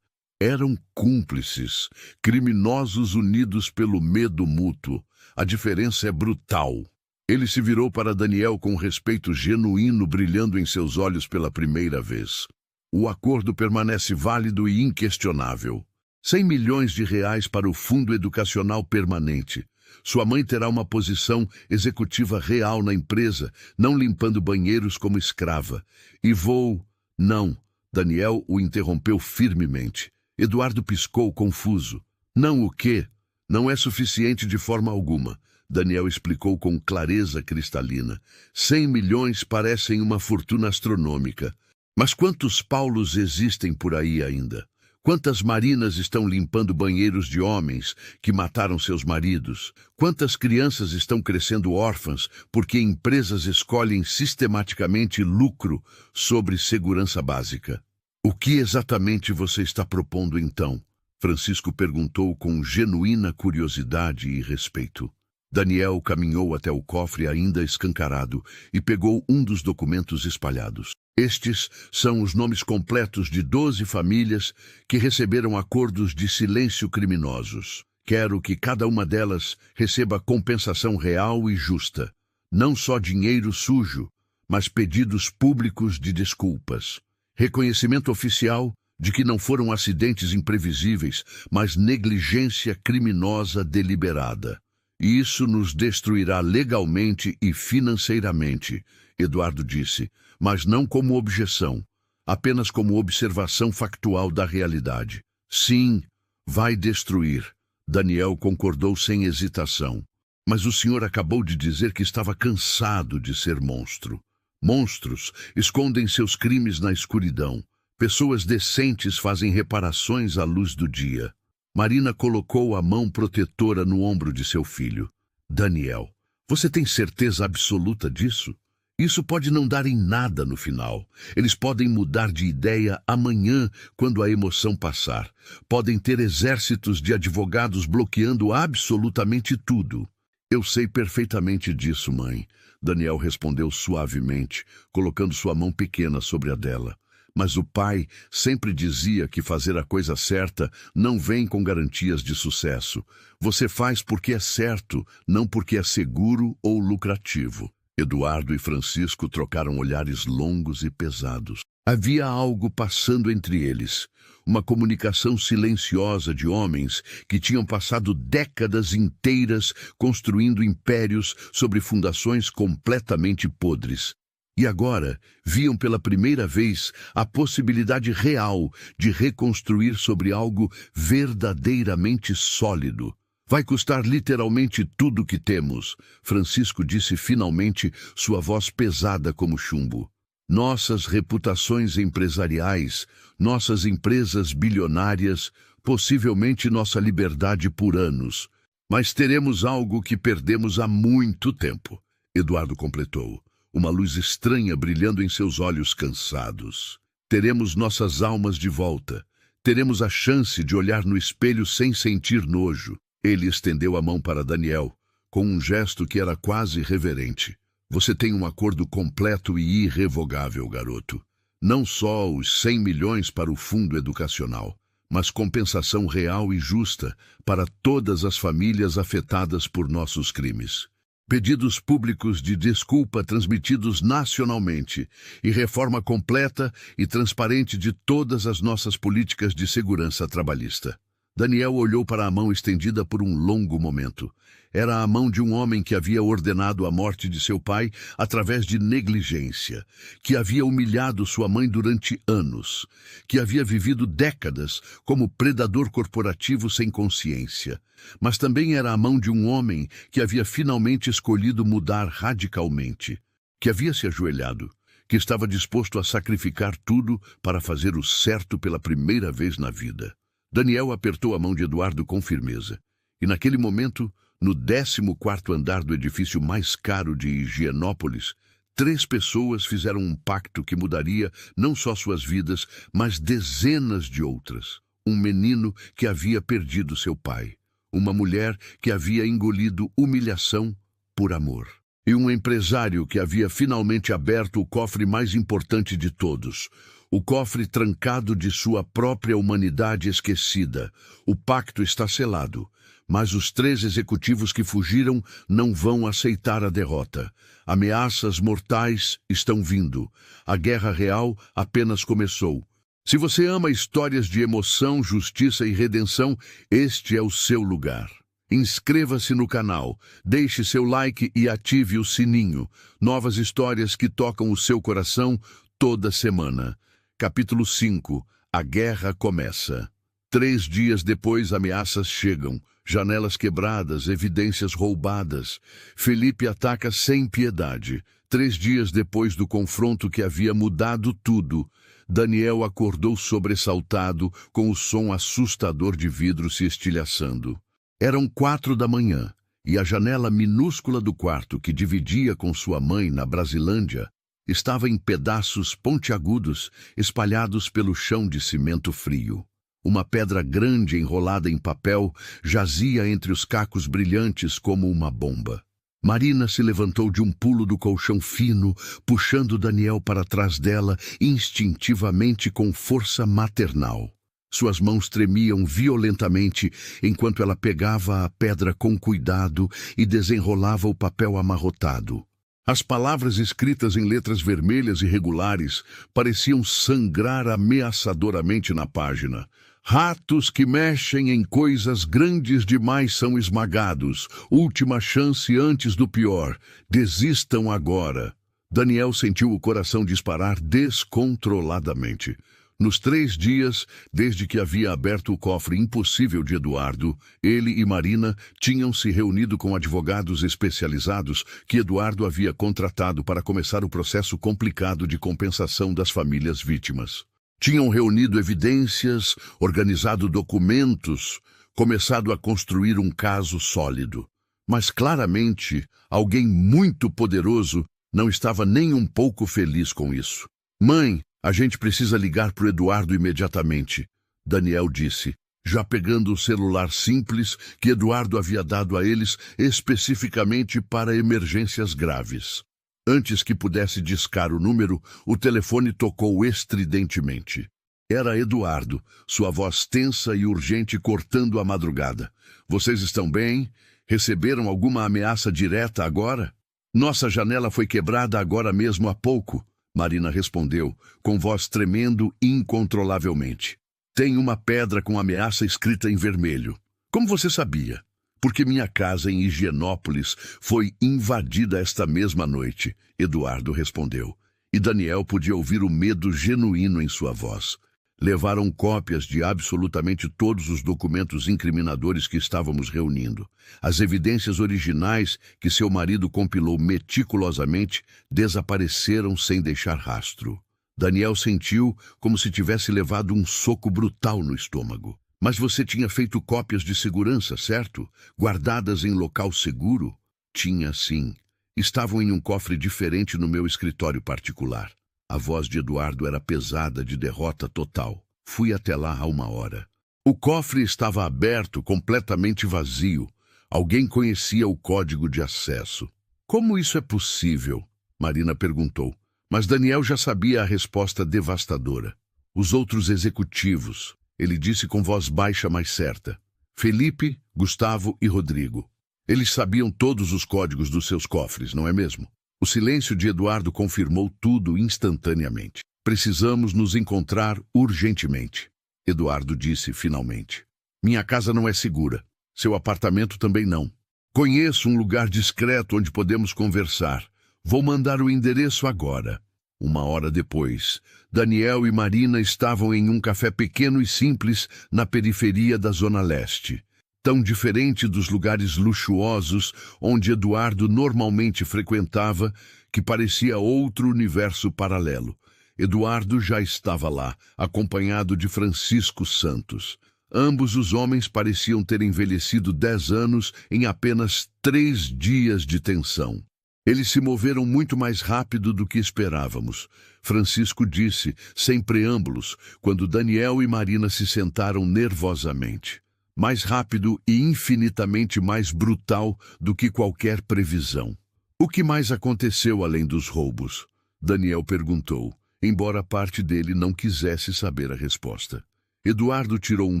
Eram cúmplices, criminosos unidos pelo medo mútuo. A diferença é brutal. Ele se virou para Daniel com respeito genuíno brilhando em seus olhos pela primeira vez. O acordo permanece válido e inquestionável. 100 milhões de reais para o Fundo Educacional Permanente. Sua mãe terá uma posição executiva real na empresa, não limpando banheiros como escrava. E vou... Não, Daniel o interrompeu firmemente. Eduardo piscou, confuso. Não o quê? Não é suficiente de forma alguma. Daniel explicou com clareza cristalina. 100 milhões parecem uma fortuna astronômica. Mas quantos Paulos existem por aí ainda? Quantas Marinas estão limpando banheiros de homens que mataram seus maridos? Quantas crianças estão crescendo órfãs porque empresas escolhem sistematicamente lucro sobre segurança básica? O que exatamente você está propondo então? Francisco perguntou com genuína curiosidade e respeito. Daniel caminhou até o cofre ainda escancarado e pegou um dos documentos espalhados. Estes são os nomes completos de 12 famílias que receberam acordos de silêncio criminosos. Quero que cada uma delas receba compensação real e justa. Não só dinheiro sujo, mas pedidos públicos de desculpas. Reconhecimento oficial de que não foram acidentes imprevisíveis, mas negligência criminosa deliberada. E isso nos destruirá legalmente e financeiramente, Eduardo disse, mas não como objeção, apenas como observação factual da realidade. Sim, vai destruir. Daniel concordou sem hesitação. Mas o senhor acabou de dizer que estava cansado de ser monstro. Monstros escondem seus crimes na escuridão. Pessoas decentes fazem reparações à luz do dia. Marina colocou a mão protetora no ombro de seu filho. Daniel, você tem certeza absoluta disso? Isso pode não dar em nada no final. Eles podem mudar de ideia amanhã, quando a emoção passar. Podem ter exércitos de advogados bloqueando absolutamente tudo. Eu sei perfeitamente disso, mãe. Daniel respondeu suavemente, colocando sua mão pequena sobre a dela. Mas o pai sempre dizia que fazer a coisa certa não vem com garantias de sucesso. Você faz porque é certo, não porque é seguro ou lucrativo. Eduardo e Francisco trocaram olhares longos e pesados. Havia algo passando entre eles. Uma comunicação silenciosa de homens que tinham passado décadas inteiras construindo impérios sobre fundações completamente podres. E agora viam pela primeira vez a possibilidade real de reconstruir sobre algo verdadeiramente sólido. Vai custar literalmente tudo o que temos, Francisco disse finalmente, sua voz pesada como chumbo. Nossas reputações empresariais, nossas empresas bilionárias, possivelmente nossa liberdade por anos. Mas teremos algo que perdemos há muito tempo, Eduardo completou, uma luz estranha brilhando em seus olhos cansados. Teremos nossas almas de volta. Teremos a chance de olhar no espelho sem sentir nojo. Ele estendeu a mão para Daniel, com um gesto que era quase reverente. Você tem um acordo completo e irrevogável, garoto. Não só os 100 milhões para o fundo educacional, mas compensação real e justa para todas as famílias afetadas por nossos crimes. Pedidos públicos de desculpa transmitidos nacionalmente e reforma completa e transparente de todas as nossas políticas de segurança trabalhista. Daniel olhou para a mão estendida por um longo momento. Era a mão de um homem que havia ordenado a morte de seu pai através de negligência, que havia humilhado sua mãe durante anos, que havia vivido décadas como predador corporativo sem consciência. Mas também era a mão de um homem que havia finalmente escolhido mudar radicalmente, que havia se ajoelhado, que estava disposto a sacrificar tudo para fazer o certo pela primeira vez na vida. Daniel apertou a mão de Eduardo com firmeza. E naquele momento, no 14º andar do edifício mais caro de Higienópolis, 3 pessoas fizeram um pacto que mudaria não só suas vidas, mas dezenas de outras. Um menino que havia perdido seu pai. Uma mulher que havia engolido humilhação por amor. E um empresário que havia finalmente aberto o cofre mais importante de todos. O cofre trancado de sua própria humanidade esquecida. O pacto está selado, mas os 3 executivos que fugiram não vão aceitar a derrota. Ameaças mortais estão vindo. A guerra real apenas começou. Se você ama histórias de emoção, justiça e redenção, este é o seu lugar. Inscreva-se no canal, deixe seu like e ative o sininho. Novas histórias que tocam o seu coração toda semana. Capítulo 5. A guerra começa. 3 dias depois, ameaças chegam. Janelas quebradas, evidências roubadas. Felipe ataca sem piedade. 3 dias depois do confronto que havia mudado tudo, Daniel acordou sobressaltado com o som assustador de vidro se estilhaçando. Eram 4 da manhã, e a janela minúscula do quarto que dividia com sua mãe na Brasilândia estava em pedaços pontiagudos espalhados pelo chão de cimento frio. Uma pedra grande enrolada em papel jazia entre os cacos brilhantes como uma bomba. Marina se levantou de um pulo do colchão fino, puxando Daniel para trás dela instintivamente com força maternal. Suas mãos tremiam violentamente enquanto ela pegava a pedra com cuidado e desenrolava o papel amarrotado. As palavras escritas em letras vermelhas irregulares pareciam sangrar ameaçadoramente na página. Ratos que mexem em coisas grandes demais são esmagados. Última chance antes do pior. Desistam agora. Daniel sentiu o coração disparar descontroladamente. Nos 3 dias, desde que havia aberto o cofre impossível de Eduardo, ele e Marina tinham se reunido com advogados especializados que Eduardo havia contratado para começar o processo complicado de compensação das famílias vítimas. Tinham reunido evidências, organizado documentos, começado a construir um caso sólido. Mas claramente, alguém muito poderoso não estava nem um pouco feliz com isso. "Mãe, a gente precisa ligar para o Eduardo imediatamente", Daniel disse, já pegando o celular simples que Eduardo havia dado a eles especificamente para emergências graves. Antes que pudesse discar o número, o telefone tocou estridentemente. Era Eduardo, sua voz tensa e urgente cortando a madrugada. "Vocês estão bem? Receberam alguma ameaça direta agora?" "Nossa janela foi quebrada agora mesmo há pouco", Marina respondeu, com voz tremendo incontrolavelmente. "Tem uma pedra com ameaça escrita em vermelho." "Como você sabia?" "Porque minha casa em Higienópolis foi invadida esta mesma noite", Eduardo respondeu. E Daniel podia ouvir o medo genuíno em sua voz. "Levaram cópias de absolutamente todos os documentos incriminadores que estávamos reunindo. As evidências originais que seu marido compilou meticulosamente desapareceram sem deixar rastro." Daniel sentiu como se tivesse levado um soco brutal no estômago. "Mas você tinha feito cópias de segurança, certo? Guardadas em local seguro?" "Tinha, sim. Estavam em um cofre diferente no meu escritório particular." A voz de Eduardo era pesada de derrota total. "Fui até lá há 1 hora. O cofre estava aberto, completamente vazio. Alguém conhecia o código de acesso." "Como isso é possível?" Marina perguntou. Mas Daniel já sabia a resposta devastadora. "Os outros executivos", ele disse com voz baixa, mas certa. "Felipe, Gustavo e Rodrigo. Eles sabiam todos os códigos dos seus cofres, não é mesmo?" O silêncio de Eduardo confirmou tudo instantaneamente. "Precisamos nos encontrar urgentemente", Eduardo disse finalmente. "Minha casa não é segura. Seu apartamento também não. Conheço um lugar discreto onde podemos conversar. Vou mandar o endereço agora." 1 hora depois, Daniel e Marina estavam em um café pequeno e simples na periferia da Zona Leste. Tão diferente dos lugares luxuosos onde Eduardo normalmente frequentava, que parecia outro universo paralelo. Eduardo já estava lá, acompanhado de Francisco Santos. Ambos os homens pareciam ter envelhecido 10 anos em apenas 3 dias de tensão. Eles se moveram muito mais rápido do que esperávamos. Francisco disse, sem preâmbulos, quando Daniel e Marina se sentaram nervosamente. Mais rápido e infinitamente mais brutal do que qualquer previsão. "O que mais aconteceu além dos roubos?" Daniel perguntou, embora parte dele não quisesse saber a resposta. Eduardo tirou um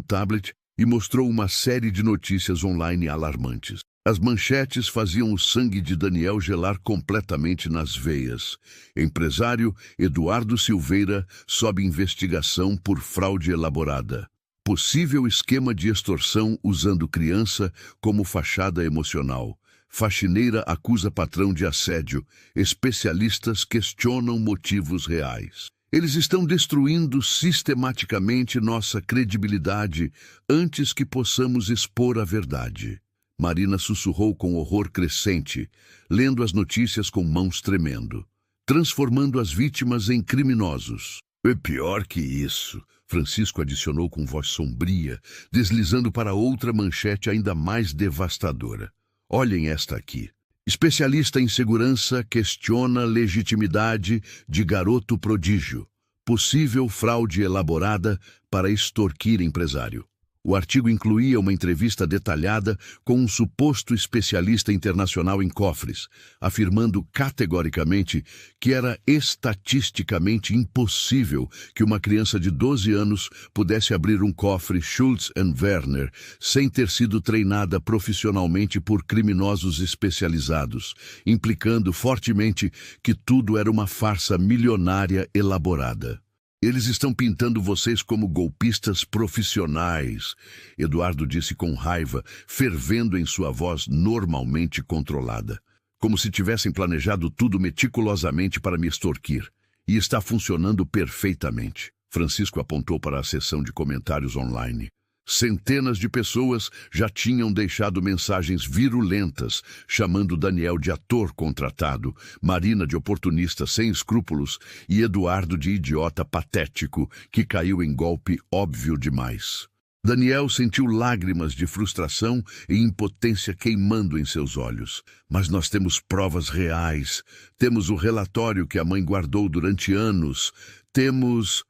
tablet e mostrou uma série de notícias online alarmantes. As manchetes faziam o sangue de Daniel gelar completamente nas veias. Empresário Eduardo Silveira sob investigação por fraude elaborada. Possível esquema de extorsão usando criança como fachada emocional. Faxineira acusa patrão de assédio. Especialistas questionam motivos reais. Eles estão destruindo sistematicamente nossa credibilidade antes que possamos expor a verdade. Marina sussurrou com horror crescente, lendo as notícias com mãos tremendo, transformando as vítimas em criminosos. É pior que isso, Francisco adicionou com voz sombria, deslizando para outra manchete ainda mais devastadora. Olhem esta aqui. Especialista em segurança questiona legitimidade de garoto prodígio. Possível fraude elaborada para extorquir empresário. O artigo incluía uma entrevista detalhada com um suposto especialista internacional em cofres, afirmando categoricamente que era estatisticamente impossível que uma criança de 12 anos pudesse abrir um cofre Schultz & Werner sem ter sido treinada profissionalmente por criminosos especializados, implicando fortemente que tudo era uma farsa milionária elaborada. Eles estão pintando vocês como golpistas profissionais, Eduardo disse com raiva, fervendo em sua voz normalmente controlada. Como se tivessem planejado tudo meticulosamente para me extorquir. E está funcionando perfeitamente. Francisco apontou para a seção de comentários online. Centenas de pessoas já tinham deixado mensagens virulentas, chamando Daniel de ator contratado, Marina de oportunista sem escrúpulos e Eduardo de idiota patético que caiu em golpe óbvio demais. Daniel sentiu lágrimas de frustração e impotência queimando em seus olhos. Mas nós temos provas reais. Temos o relatório que a mãe guardou durante anos. Temos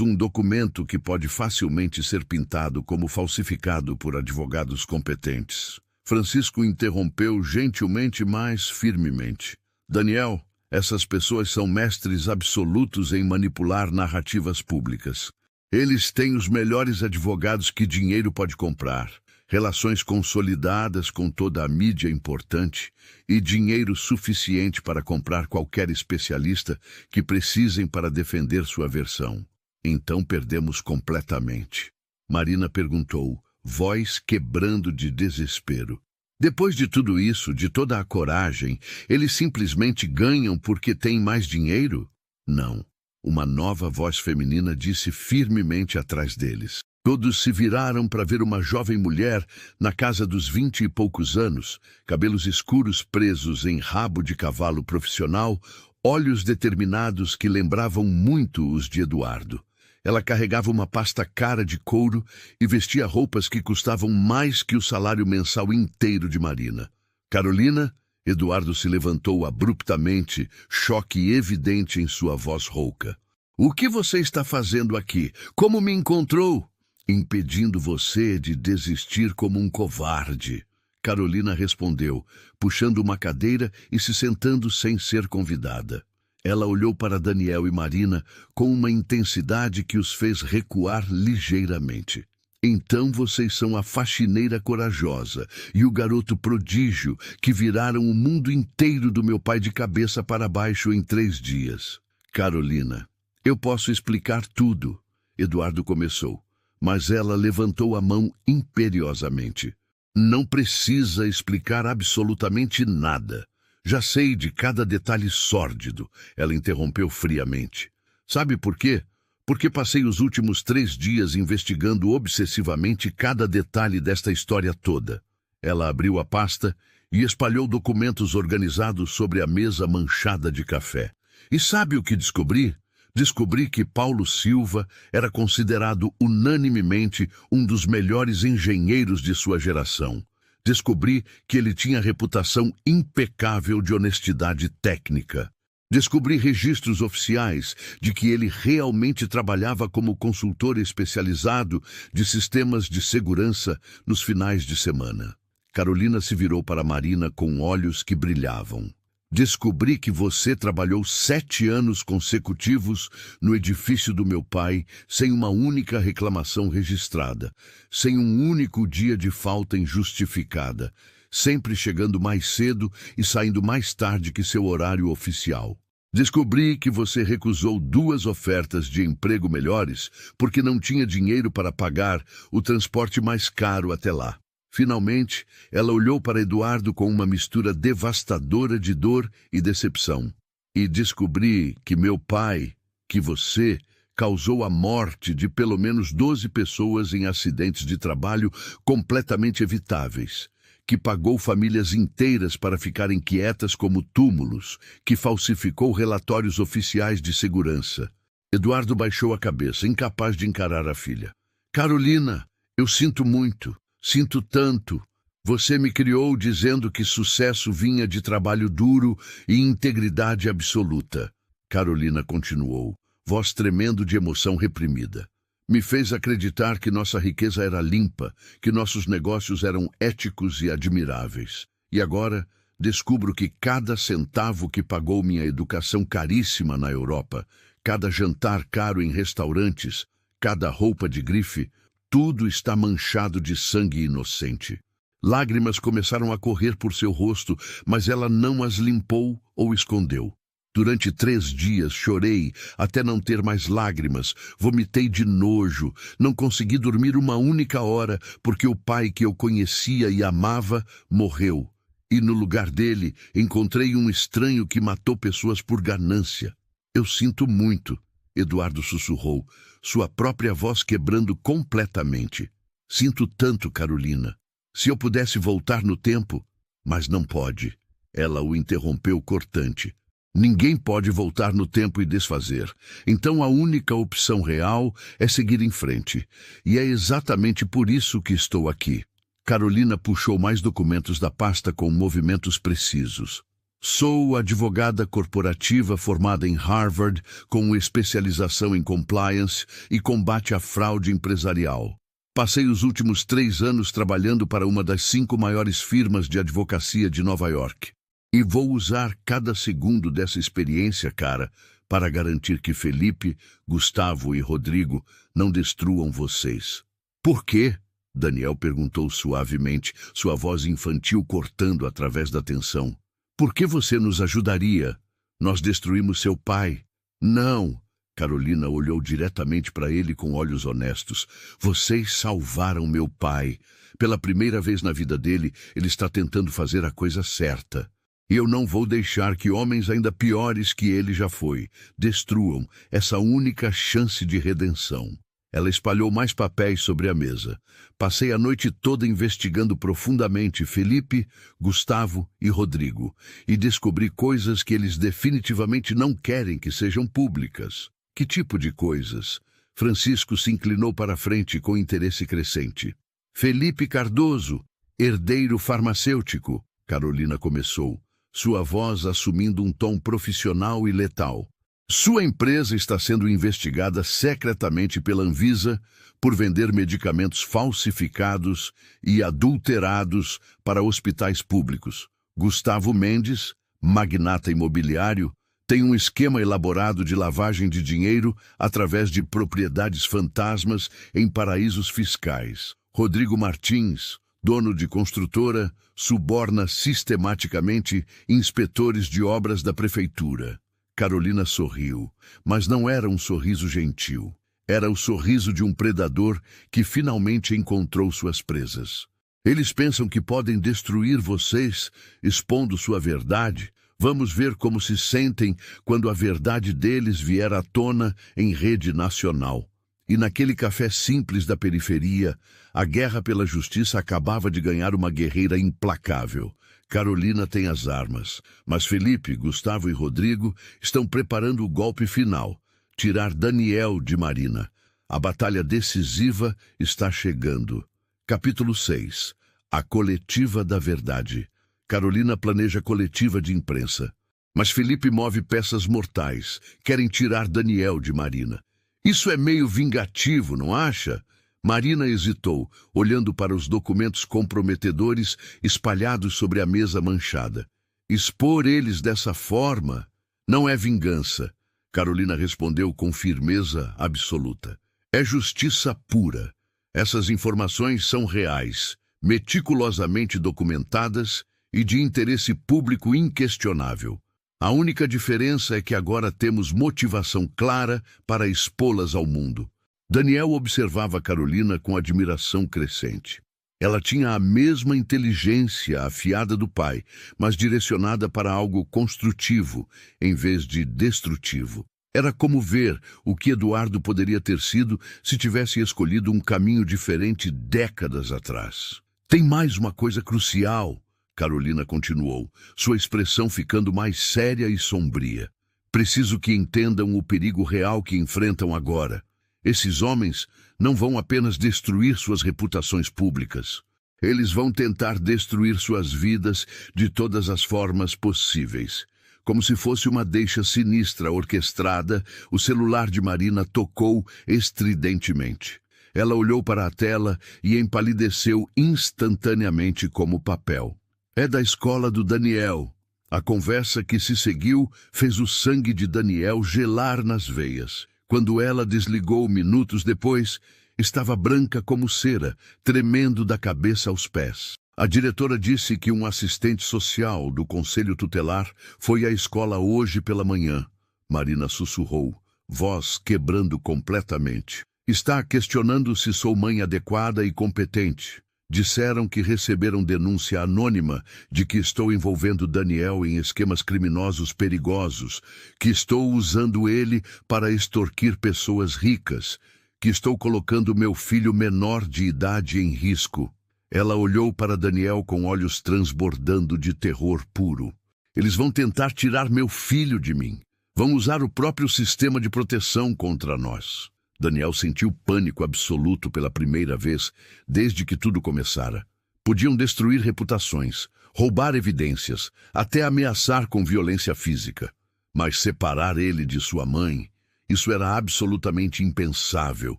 um documento que pode facilmente ser pintado como falsificado por advogados competentes. Francisco interrompeu gentilmente, mas firmemente. Daniel, essas pessoas são mestres absolutos em manipular narrativas públicas. Eles têm os melhores advogados que dinheiro pode comprar, relações consolidadas com toda a mídia importante e dinheiro suficiente para comprar qualquer especialista que precisem para defender sua versão. Então perdemos completamente. Marina perguntou, voz quebrando de desespero. Depois de tudo isso, de toda a coragem, eles simplesmente ganham porque têm mais dinheiro? Não. Uma nova voz feminina disse firmemente atrás deles. Todos se viraram para ver uma jovem mulher na casa dos 20 e poucos anos, cabelos escuros presos em rabo de cavalo profissional, olhos determinados que lembravam muito os de Eduardo. Ela carregava uma pasta cara de couro e vestia roupas que custavam mais que o salário mensal inteiro de Marina. Carolina? Eduardo se levantou abruptamente, choque evidente em sua voz rouca. O que você está fazendo aqui? Como me encontrou? Impedindo você de desistir como um covarde. Carolina respondeu, puxando uma cadeira e se sentando sem ser convidada. Ela olhou para Daniel e Marina com uma intensidade que os fez recuar ligeiramente. Então vocês são a faxineira corajosa e o garoto prodígio que viraram o mundo inteiro do meu pai de cabeça para baixo em 3 dias. Carolina, eu posso explicar tudo, Eduardo começou, mas ela levantou a mão imperiosamente. Não precisa explicar absolutamente nada. Já sei de cada detalhe sórdido, ela interrompeu friamente. Sabe por quê? Porque passei os últimos 3 dias investigando obsessivamente cada detalhe desta história toda. Ela abriu a pasta e espalhou documentos organizados sobre a mesa manchada de café. E sabe o que descobri? Descobri que Paulo Silva era considerado unanimemente um dos melhores engenheiros de sua geração. Descobri que ele tinha reputação impecável de honestidade técnica. Descobri registros oficiais de que ele realmente trabalhava como consultor especializado de sistemas de segurança nos finais de semana. Carolina se virou para Marina com olhos que brilhavam. Descobri que você trabalhou 7 anos consecutivos no edifício do meu pai sem uma única reclamação registrada, sem um único dia de falta injustificada, sempre chegando mais cedo e saindo mais tarde que seu horário oficial. Descobri que você recusou 2 ofertas de emprego melhores porque não tinha dinheiro para pagar o transporte mais caro até lá. Finalmente, ela olhou para Eduardo com uma mistura devastadora de dor e decepção. E descobri que meu pai, que você, causou a morte de pelo menos 12 pessoas em acidentes de trabalho completamente evitáveis, que pagou famílias inteiras para ficarem quietas como túmulos, que falsificou relatórios oficiais de segurança. Eduardo baixou a cabeça, incapaz de encarar a filha. Carolina, eu sinto muito, sinto tanto. Você me criou dizendo que sucesso vinha de trabalho duro e integridade absoluta. Carolina continuou, voz tremendo de emoção reprimida. Me fez acreditar que nossa riqueza era limpa, que nossos negócios eram éticos e admiráveis. E agora descubro que cada centavo que pagou minha educação caríssima na Europa, cada jantar caro em restaurantes, cada roupa de grife, tudo está manchado de sangue inocente. Lágrimas começaram a correr por seu rosto, mas ela não as limpou ou escondeu. Durante 3 dias chorei até não ter mais lágrimas, vomitei de nojo, não consegui dormir uma única hora porque o pai que eu conhecia e amava morreu. E no lugar dele encontrei um estranho que matou pessoas por ganância. Eu sinto muito, Eduardo sussurrou, sua própria voz quebrando completamente. Sinto tanto, Carolina. Se eu pudesse voltar no tempo, mas não pode. Ela o interrompeu cortante. Ninguém pode voltar no tempo e desfazer. Então a única opção real é seguir em frente. E é exatamente por isso que estou aqui. Carolina puxou mais documentos da pasta com movimentos precisos. Sou advogada corporativa formada em Harvard, com especialização em compliance e combate à fraude empresarial. Passei os últimos 3 anos trabalhando para uma das 5 maiores firmas de advocacia de Nova York. E vou usar cada segundo dessa experiência, cara, para garantir que Felipe, Gustavo e Rodrigo não destruam vocês. Por quê? Daniel perguntou suavemente, sua voz infantil cortando através da tensão. Por que você nos ajudaria? Nós destruímos seu pai. Não. Carolina olhou diretamente para ele com olhos honestos. Vocês salvaram meu pai. Pela primeira vez na vida dele, ele está tentando fazer a coisa certa. E eu não vou deixar que homens ainda piores que ele já foi destruam essa única chance de redenção. Ela espalhou mais papéis sobre a mesa. Passei a noite toda investigando profundamente Felipe, Gustavo e Rodrigo, e descobri coisas que eles definitivamente não querem que sejam públicas. Que tipo de coisas? Francisco se inclinou para a frente com interesse crescente. Felipe Cardoso, herdeiro farmacêutico, Carolina começou, sua voz assumindo um tom profissional e letal. Sua empresa está sendo investigada secretamente pela Anvisa por vender medicamentos falsificados e adulterados para hospitais públicos. Gustavo Mendes, magnata imobiliário, tem um esquema elaborado de lavagem de dinheiro através de propriedades fantasmas em paraísos fiscais. Rodrigo Martins, dono de construtora, suborna sistematicamente inspetores de obras da prefeitura. Carolina sorriu, mas não era um sorriso gentil. Era o sorriso de um predador que finalmente encontrou suas presas. Eles pensam que podem destruir vocês, expondo sua verdade. Vamos ver como se sentem quando a verdade deles vier à tona em rede nacional. E naquele café simples da periferia, a guerra pela justiça acabava de ganhar uma guerreira implacável. Carolina tem as armas, mas Felipe, Gustavo e Rodrigo estão preparando o golpe final, tirar Daniel de Marina. A batalha decisiva está chegando. Capítulo 6. A coletiva da verdade. Carolina planeja coletiva de imprensa. Mas Felipe move peças mortais. Querem tirar Daniel de Marina. Isso é meio vingativo, não acha? Marina hesitou, olhando para os documentos comprometedores espalhados sobre a mesa manchada. Expor eles dessa forma não é vingança. Carolina respondeu com firmeza absoluta. É justiça pura. Essas informações são reais. meticulosamente documentadas e de interesse público inquestionável. A única diferença é que agora temos motivação clara para expô-las ao mundo. Daniel observava Carolina com admiração crescente. Ela tinha a mesma inteligência afiada do pai, mas direcionada para algo construtivo, em vez de destrutivo. Era como ver o que Eduardo poderia ter sido se tivesse escolhido um caminho diferente décadas atrás. Tem mais uma coisa crucial, Carolina continuou, sua expressão ficando mais séria e sombria. Preciso que entendam o perigo real que enfrentam agora. Esses homens não vão apenas destruir suas reputações públicas. Eles vão tentar destruir suas vidas de todas as formas possíveis. Como se fosse uma deixa sinistra orquestrada, o celular de Marina tocou estridentemente. Ela olhou para a tela e empalideceu instantaneamente como papel. É da escola do Daniel. A conversa que se seguiu fez o sangue de Daniel gelar nas veias. Quando ela desligou minutos depois, estava branca como cera, tremendo da cabeça aos pés. A diretora disse que um assistente social do Conselho Tutelar foi à escola hoje pela manhã. Marina sussurrou, voz quebrando completamente. Está questionando se sou mãe adequada e competente. Disseram que receberam denúncia anônima de que estou envolvendo Daniel em esquemas criminosos perigosos, que estou usando ele para extorquir pessoas ricas, que estou colocando meu filho menor de idade em risco. Ela olhou para Daniel com olhos transbordando de terror puro. Eles vão tentar tirar meu filho de mim. Vão usar o próprio sistema de proteção contra nós. Daniel sentiu pânico absoluto pela primeira vez desde que tudo começara. Podiam destruir reputações, roubar evidências, até ameaçar com violência física. Mas separar ele de sua mãe, isso era absolutamente impensável,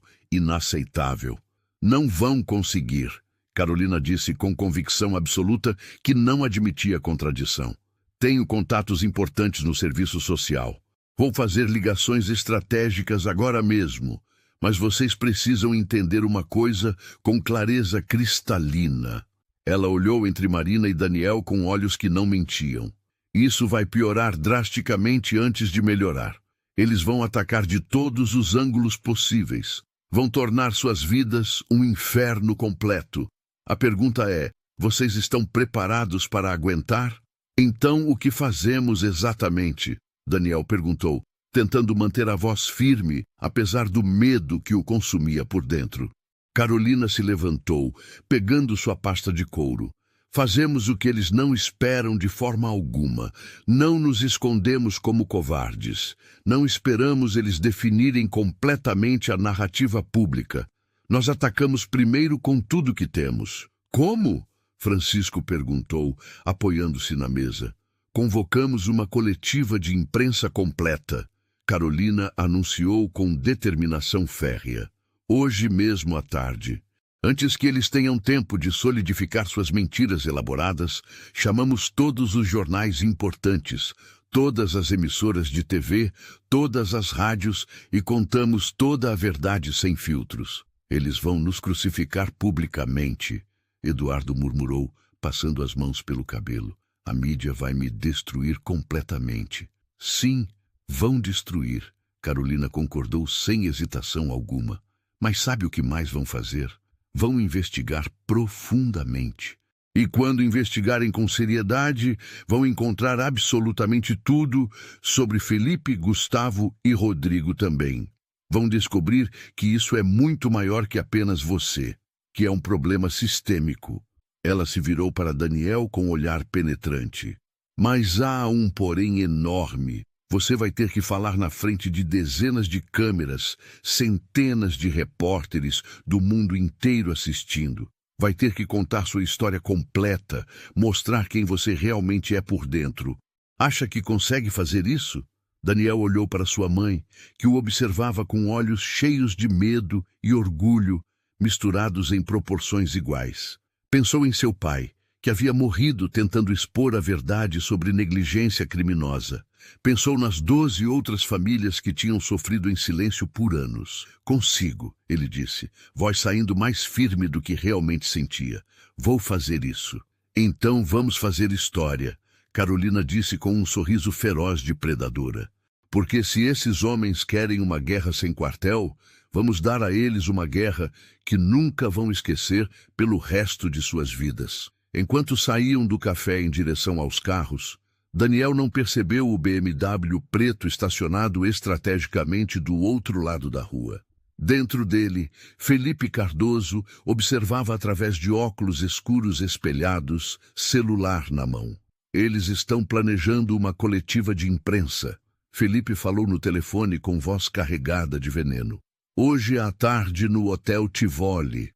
inaceitável. Não vão conseguir, Carolina disse com convicção absoluta que não admitia contradição. Tenho contatos importantes no serviço social. Vou fazer ligações estratégicas agora mesmo. Mas vocês precisam entender uma coisa com clareza cristalina. Ela olhou entre Marina e Daniel com olhos que não mentiam. Isso vai piorar drasticamente antes de melhorar. Eles vão atacar de todos os ângulos possíveis. Vão tornar suas vidas um inferno completo. A pergunta é, vocês estão preparados para aguentar? Então, o que fazemos exatamente? Daniel perguntou, tentando manter a voz firme, apesar do medo que o consumia por dentro. Carolina se levantou, pegando sua pasta de couro. Fazemos o que eles não esperam de forma alguma. Não nos escondemos como covardes. Não esperamos eles definirem completamente a narrativa pública. Nós atacamos primeiro com tudo que temos. Como? Francisco perguntou, apoiando-se na mesa. Convocamos uma coletiva de imprensa completa. Carolina anunciou com determinação férrea. Hoje mesmo à tarde. Antes que eles tenham tempo de solidificar suas mentiras elaboradas, chamamos todos os jornais importantes, todas as emissoras de TV, todas as rádios e contamos toda a verdade sem filtros. Eles vão nos crucificar publicamente, Eduardo murmurou, passando as mãos pelo cabelo. A mídia vai me destruir completamente. Sim, vão destruir, Carolina concordou sem hesitação alguma. Mas sabe o que mais vão fazer? Vão investigar profundamente. E quando investigarem com seriedade, vão encontrar absolutamente tudo sobre Felipe, Gustavo e Rodrigo também. Vão descobrir que isso é muito maior que apenas você, que é um problema sistêmico. Ela se virou para Daniel com um olhar penetrante. Mas há um porém enorme. Você vai ter que falar na frente de dezenas de câmeras, centenas de repórteres do mundo inteiro assistindo. Vai ter que contar sua história completa, mostrar quem você realmente é por dentro. Acha que consegue fazer isso? Daniel olhou para sua mãe, que o observava com olhos cheios de medo e orgulho, misturados em proporções iguais. Pensou em seu pai, que havia morrido tentando expor a verdade sobre negligência criminosa. Pensou nas 12 outras famílias que tinham sofrido em silêncio por anos. Consigo, ele disse, voz saindo mais firme do que realmente sentia. Vou fazer isso. Então vamos fazer história, Carolina disse com um sorriso feroz de predadora. Porque se esses homens querem uma guerra sem quartel, vamos dar a eles uma guerra que nunca vão esquecer pelo resto de suas vidas. Enquanto saíam do café em direção aos carros, Daniel não percebeu o BMW preto estacionado estrategicamente do outro lado da rua. Dentro dele, Felipe Cardoso observava através de óculos escuros espelhados, celular na mão. Eles estão planejando uma coletiva de imprensa. Felipe falou no telefone com voz carregada de veneno. Hoje à tarde no Hotel Tivoli.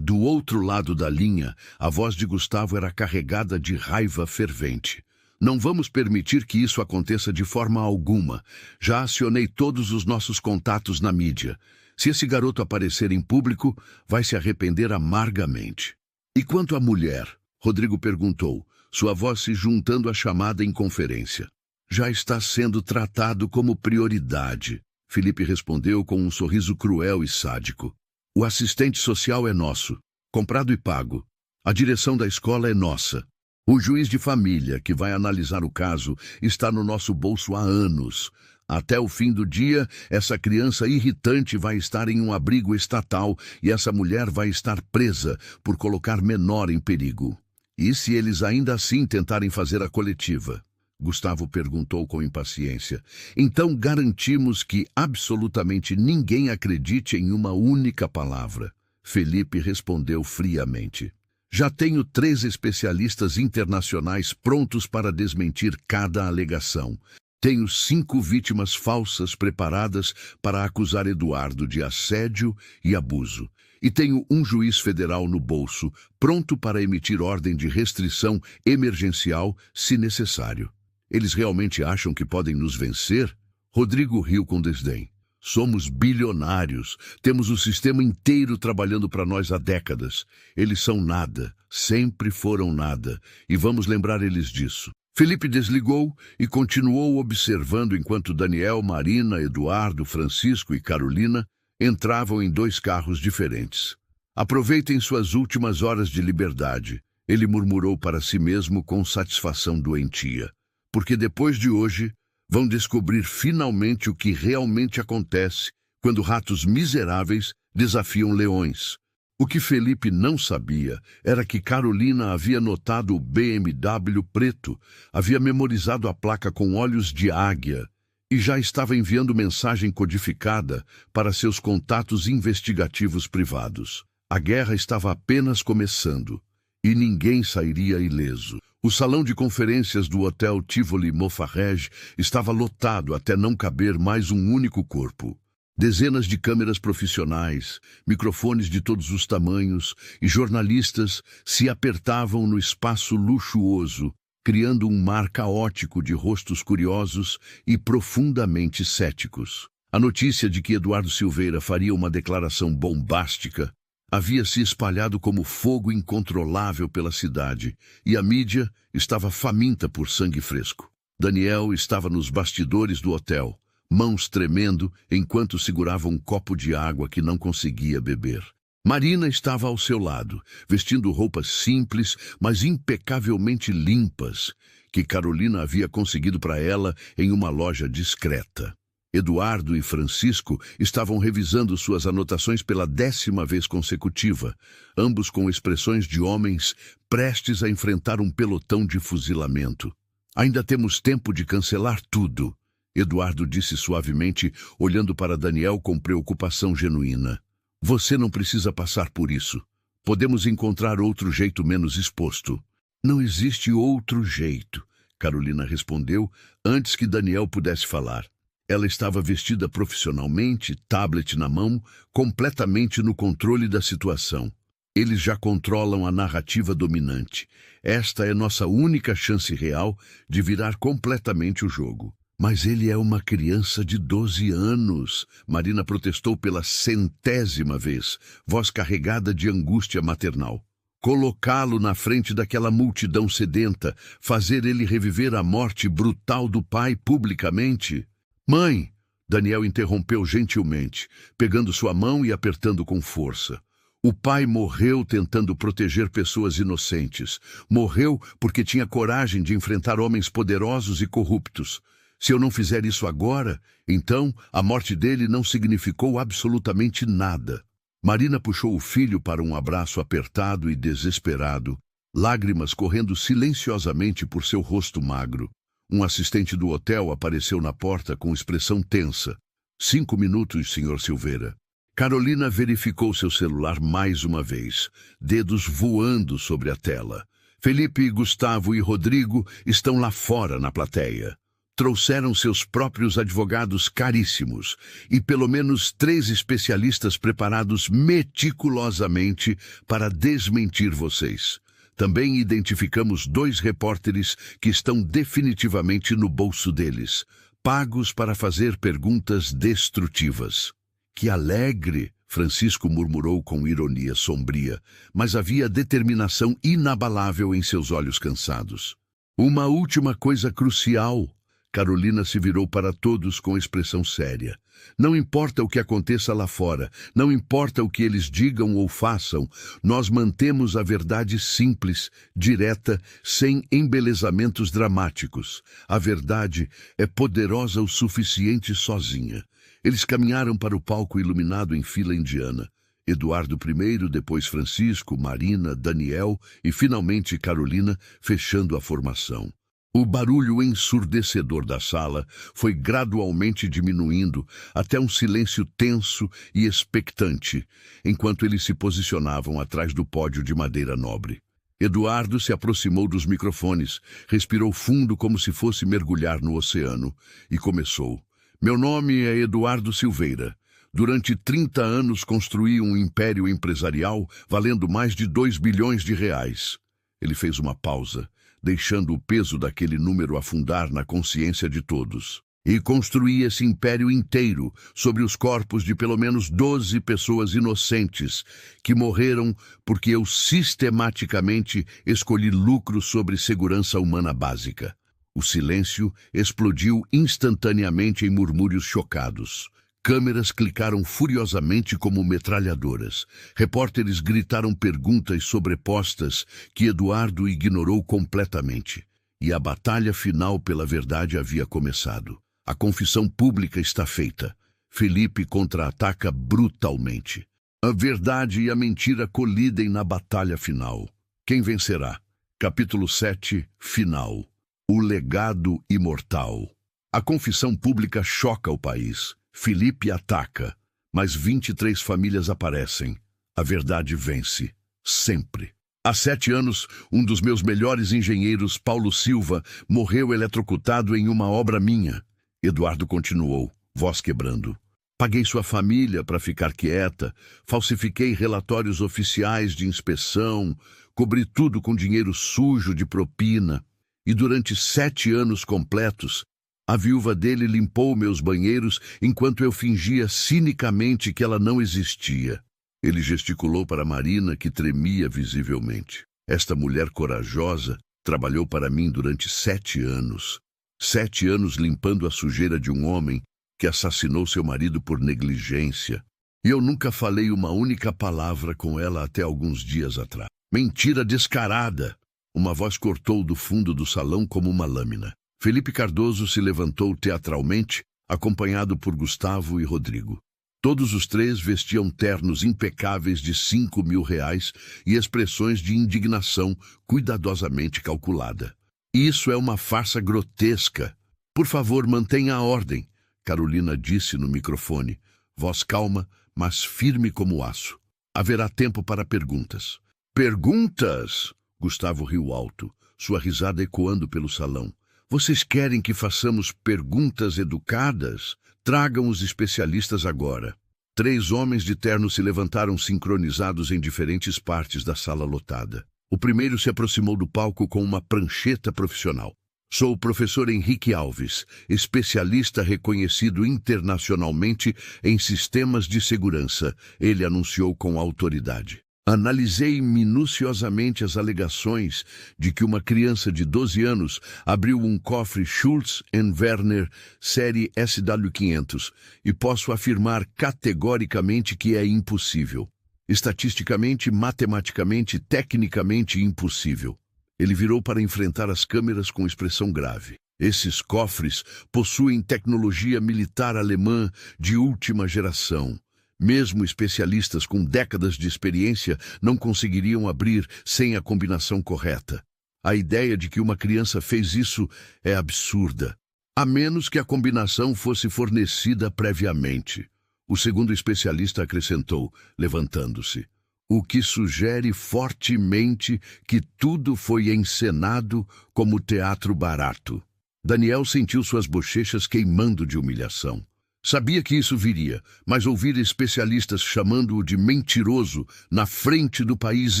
Do outro lado da linha, a voz de Gustavo era carregada de raiva fervente. Não vamos permitir que isso aconteça de forma alguma. Já acionei todos os nossos contatos na mídia. Se esse garoto aparecer em público, vai se arrepender amargamente. E quanto à mulher? Rodrigo perguntou, sua voz se juntando à chamada em conferência. Já está sendo tratado como prioridade. Felipe respondeu com um sorriso cruel e sádico. O assistente social é nosso, comprado e pago. A direção da escola é nossa. O juiz de família, que vai analisar o caso, está no nosso bolso há anos. Até o fim do dia, essa criança irritante vai estar em um abrigo estatal e essa mulher vai estar presa por colocar menor em perigo. E se eles ainda assim tentarem fazer a coletiva? Gustavo perguntou com impaciência. Então garantimos que absolutamente ninguém acredite em uma única palavra. Felipe respondeu friamente. Já tenho 3 especialistas internacionais prontos para desmentir cada alegação. Tenho 5 vítimas falsas preparadas para acusar Eduardo de assédio e abuso. E tenho um juiz federal no bolso, pronto para emitir ordem de restrição emergencial se necessário. Eles realmente acham que podem nos vencer? Rodrigo riu com desdém. Somos bilionários. Temos o sistema inteiro trabalhando para nós há décadas. Eles são nada. Sempre foram nada. E vamos lembrar eles disso. Felipe desligou e continuou observando enquanto Daniel, Marina, Eduardo, Francisco e Carolina entravam em 2 carros diferentes. Aproveitem suas últimas horas de liberdade, ele murmurou para si mesmo com satisfação doentia. Porque depois de hoje, vão descobrir finalmente o que realmente acontece quando ratos miseráveis desafiam leões. O que Felipe não sabia era que Carolina havia notado o BMW preto, havia memorizado a placa com olhos de águia e já estava enviando mensagem codificada para seus contatos investigativos privados. A guerra estava apenas começando e ninguém sairia ileso. O salão de conferências do Hotel Tivoli Mofarrege estava lotado até não caber mais um único corpo. Dezenas de câmeras profissionais, microfones de todos os tamanhos e jornalistas se apertavam no espaço luxuoso, criando um mar caótico de rostos curiosos e profundamente céticos. A notícia de que Eduardo Silveira faria uma declaração bombástica havia se espalhado como fogo incontrolável pela cidade, e a mídia estava faminta por sangue fresco. Daniel estava nos bastidores do hotel, mãos tremendo enquanto segurava um copo de água que não conseguia beber. Marina estava ao seu lado, vestindo roupas simples, mas impecavelmente limpas, que Carolina havia conseguido para ela em uma loja discreta. Eduardo e Francisco estavam revisando suas anotações pela 10ª vez consecutiva, ambos com expressões de homens prestes a enfrentar um pelotão de fuzilamento. Ainda temos tempo de cancelar tudo, Eduardo disse suavemente, olhando para Daniel com preocupação genuína. Você não precisa passar por isso. Podemos encontrar outro jeito menos exposto. Não existe outro jeito, Carolina respondeu antes que Daniel pudesse falar. Ela estava vestida profissionalmente, tablet na mão, completamente no controle da situação. Eles já controlam a narrativa dominante. Esta é nossa única chance real de virar completamente o jogo. Mas ele é uma criança de 12 anos, Marina protestou pela 100ª vez, voz carregada de angústia maternal. Colocá-lo na frente daquela multidão sedenta, fazer ele reviver a morte brutal do pai publicamente... Mãe, Daniel interrompeu gentilmente, pegando sua mão e apertando com força. O pai morreu tentando proteger pessoas inocentes. Morreu porque tinha coragem de enfrentar homens poderosos e corruptos. Se eu não fizer isso agora, então a morte dele não significou absolutamente nada. Marina puxou o filho para um abraço apertado e desesperado, lágrimas correndo silenciosamente por seu rosto magro. Um assistente do hotel apareceu na porta com expressão tensa. 5 minutos, Sr. Silveira. Carolina verificou seu celular mais uma vez, dedos voando sobre a tela. Felipe, Gustavo e Rodrigo estão lá fora na plateia. Trouxeram seus próprios advogados caríssimos e pelo menos 3 especialistas preparados meticulosamente para desmentir vocês. Também identificamos 2 repórteres que estão definitivamente no bolso deles, pagos para fazer perguntas destrutivas. Que alegre! Francisco murmurou com ironia sombria, mas havia determinação inabalável em seus olhos cansados. Uma última coisa crucial. Carolina se virou para todos com expressão séria. Não importa o que aconteça lá fora, não importa o que eles digam ou façam, nós mantemos a verdade simples, direta, sem embelezamentos dramáticos. A verdade é poderosa o suficiente sozinha. Eles caminharam para o palco iluminado em fila indiana. Eduardo primeiro, depois Francisco, Marina, Daniel e finalmente Carolina, fechando a formação. O barulho ensurdecedor da sala foi gradualmente diminuindo até um silêncio tenso e expectante, enquanto eles se posicionavam atrás do pódio de madeira nobre. Eduardo se aproximou dos microfones, respirou fundo como se fosse mergulhar no oceano e começou. Meu nome é Eduardo Silveira. Durante 30 anos construí um império empresarial valendo mais de 2 bilhões de reais. Ele fez uma pausa, deixando o peso daquele número afundar na consciência de todos. E construí esse império inteiro sobre os corpos de pelo menos 12 pessoas inocentes que morreram porque eu sistematicamente escolhi lucro sobre segurança humana básica. O silêncio explodiu instantaneamente em murmúrios chocados. Câmeras clicaram furiosamente como metralhadoras. Repórteres gritaram perguntas sobrepostas que Eduardo ignorou completamente. E a batalha final pela verdade havia começado. A confissão pública está feita. Felipe contra-ataca brutalmente. A verdade e a mentira colidem na batalha final. Quem vencerá? Capítulo 7, Final. O legado imortal. A confissão pública choca o país. Felipe ataca, mas 23 famílias aparecem. A verdade vence. Sempre. Há 7 anos, um dos meus melhores engenheiros, Paulo Silva, morreu eletrocutado em uma obra minha. Eduardo continuou, voz quebrando. Paguei sua família para ficar quieta, falsifiquei relatórios oficiais de inspeção, cobri tudo com dinheiro sujo de propina. E durante 7 anos completos, a viúva dele limpou meus banheiros enquanto eu fingia cinicamente que ela não existia. Ele gesticulou para Marina, que tremia visivelmente. Esta mulher corajosa trabalhou para mim durante 7 anos. 7 anos limpando a sujeira de um homem que assassinou seu marido por negligência. E eu nunca falei uma única palavra com ela até alguns dias atrás. Mentira descarada! Uma voz cortou do fundo do salão como uma lâmina. Felipe Cardoso se levantou teatralmente, acompanhado por Gustavo e Rodrigo. Todos os 3 vestiam ternos impecáveis de R$ 5.000 e expressões de indignação cuidadosamente calculada. Isso é uma farsa grotesca. Por favor, mantenha a ordem, Carolina disse no microfone, voz calma, mas firme como aço. Haverá tempo para perguntas. Perguntas? Gustavo riu alto, sua risada ecoando pelo salão. Vocês querem que façamos perguntas educadas? Tragam os especialistas agora. 3 homens de terno se levantaram sincronizados em diferentes partes da sala lotada. O primeiro se aproximou do palco com uma prancheta profissional. Sou o professor Henrique Alves, especialista reconhecido internacionalmente em sistemas de segurança, ele anunciou com autoridade. Analisei minuciosamente as alegações de que uma criança de 12 anos abriu um cofre Schultz & Werner série SW500 e posso afirmar categoricamente que é impossível. Estatisticamente, matematicamente, tecnicamente impossível. Ele virou para enfrentar as câmeras com expressão grave. Esses cofres possuem tecnologia militar alemã de última geração. Mesmo especialistas com décadas de experiência não conseguiriam abrir sem a combinação correta. A ideia de que uma criança fez isso é absurda, a menos que a combinação fosse fornecida previamente. O segundo especialista acrescentou, levantando-se, o que sugere fortemente que tudo foi encenado como teatro barato. Daniel sentiu suas bochechas queimando de humilhação. Sabia que isso viria, mas ouvir especialistas chamando-o de mentiroso na frente do país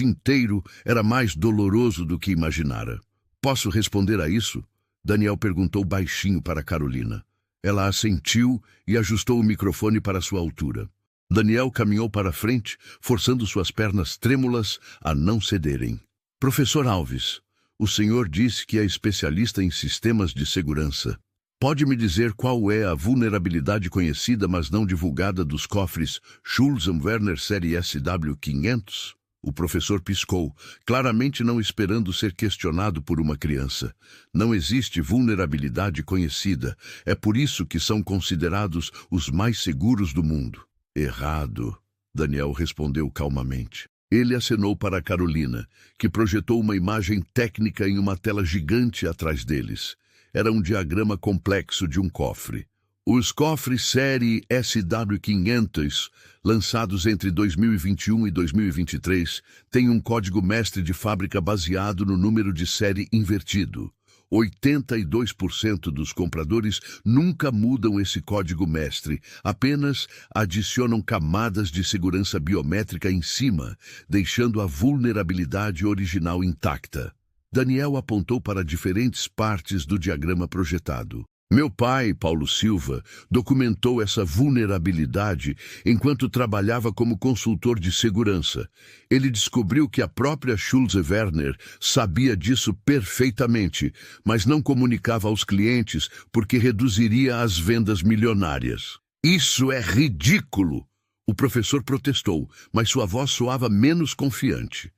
inteiro era mais doloroso do que imaginara. Posso responder a isso? Daniel perguntou baixinho para Carolina. Ela assentiu e ajustou o microfone para sua altura. Daniel caminhou para frente, forçando suas pernas trêmulas a não cederem. Professor Alves, o senhor disse que é especialista em sistemas de segurança. Pode me dizer qual é a vulnerabilidade conhecida, mas não divulgada dos cofres Schultz & Werner série SW500? O professor piscou, claramente não esperando ser questionado por uma criança. Não existe vulnerabilidade conhecida. É por isso que são considerados os mais seguros do mundo. Errado, Daniel respondeu calmamente. Ele acenou para Carolina, que projetou uma imagem técnica em uma tela gigante atrás deles. Era um diagrama complexo de um cofre. Os cofres série SW500, lançados entre 2021 e 2023, têm um código mestre de fábrica baseado no número de série invertido. 82% dos compradores nunca mudam esse código mestre, apenas adicionam camadas de segurança biométrica em cima, deixando a vulnerabilidade original intacta. Daniel apontou para diferentes partes do diagrama projetado. Meu pai, Paulo Silva, documentou essa vulnerabilidade enquanto trabalhava como consultor de segurança. Ele descobriu que a própria Schultz & Werner sabia disso perfeitamente, mas não comunicava aos clientes porque reduziria as vendas milionárias. Isso é ridículo! O professor protestou, mas sua voz soava menos confiante.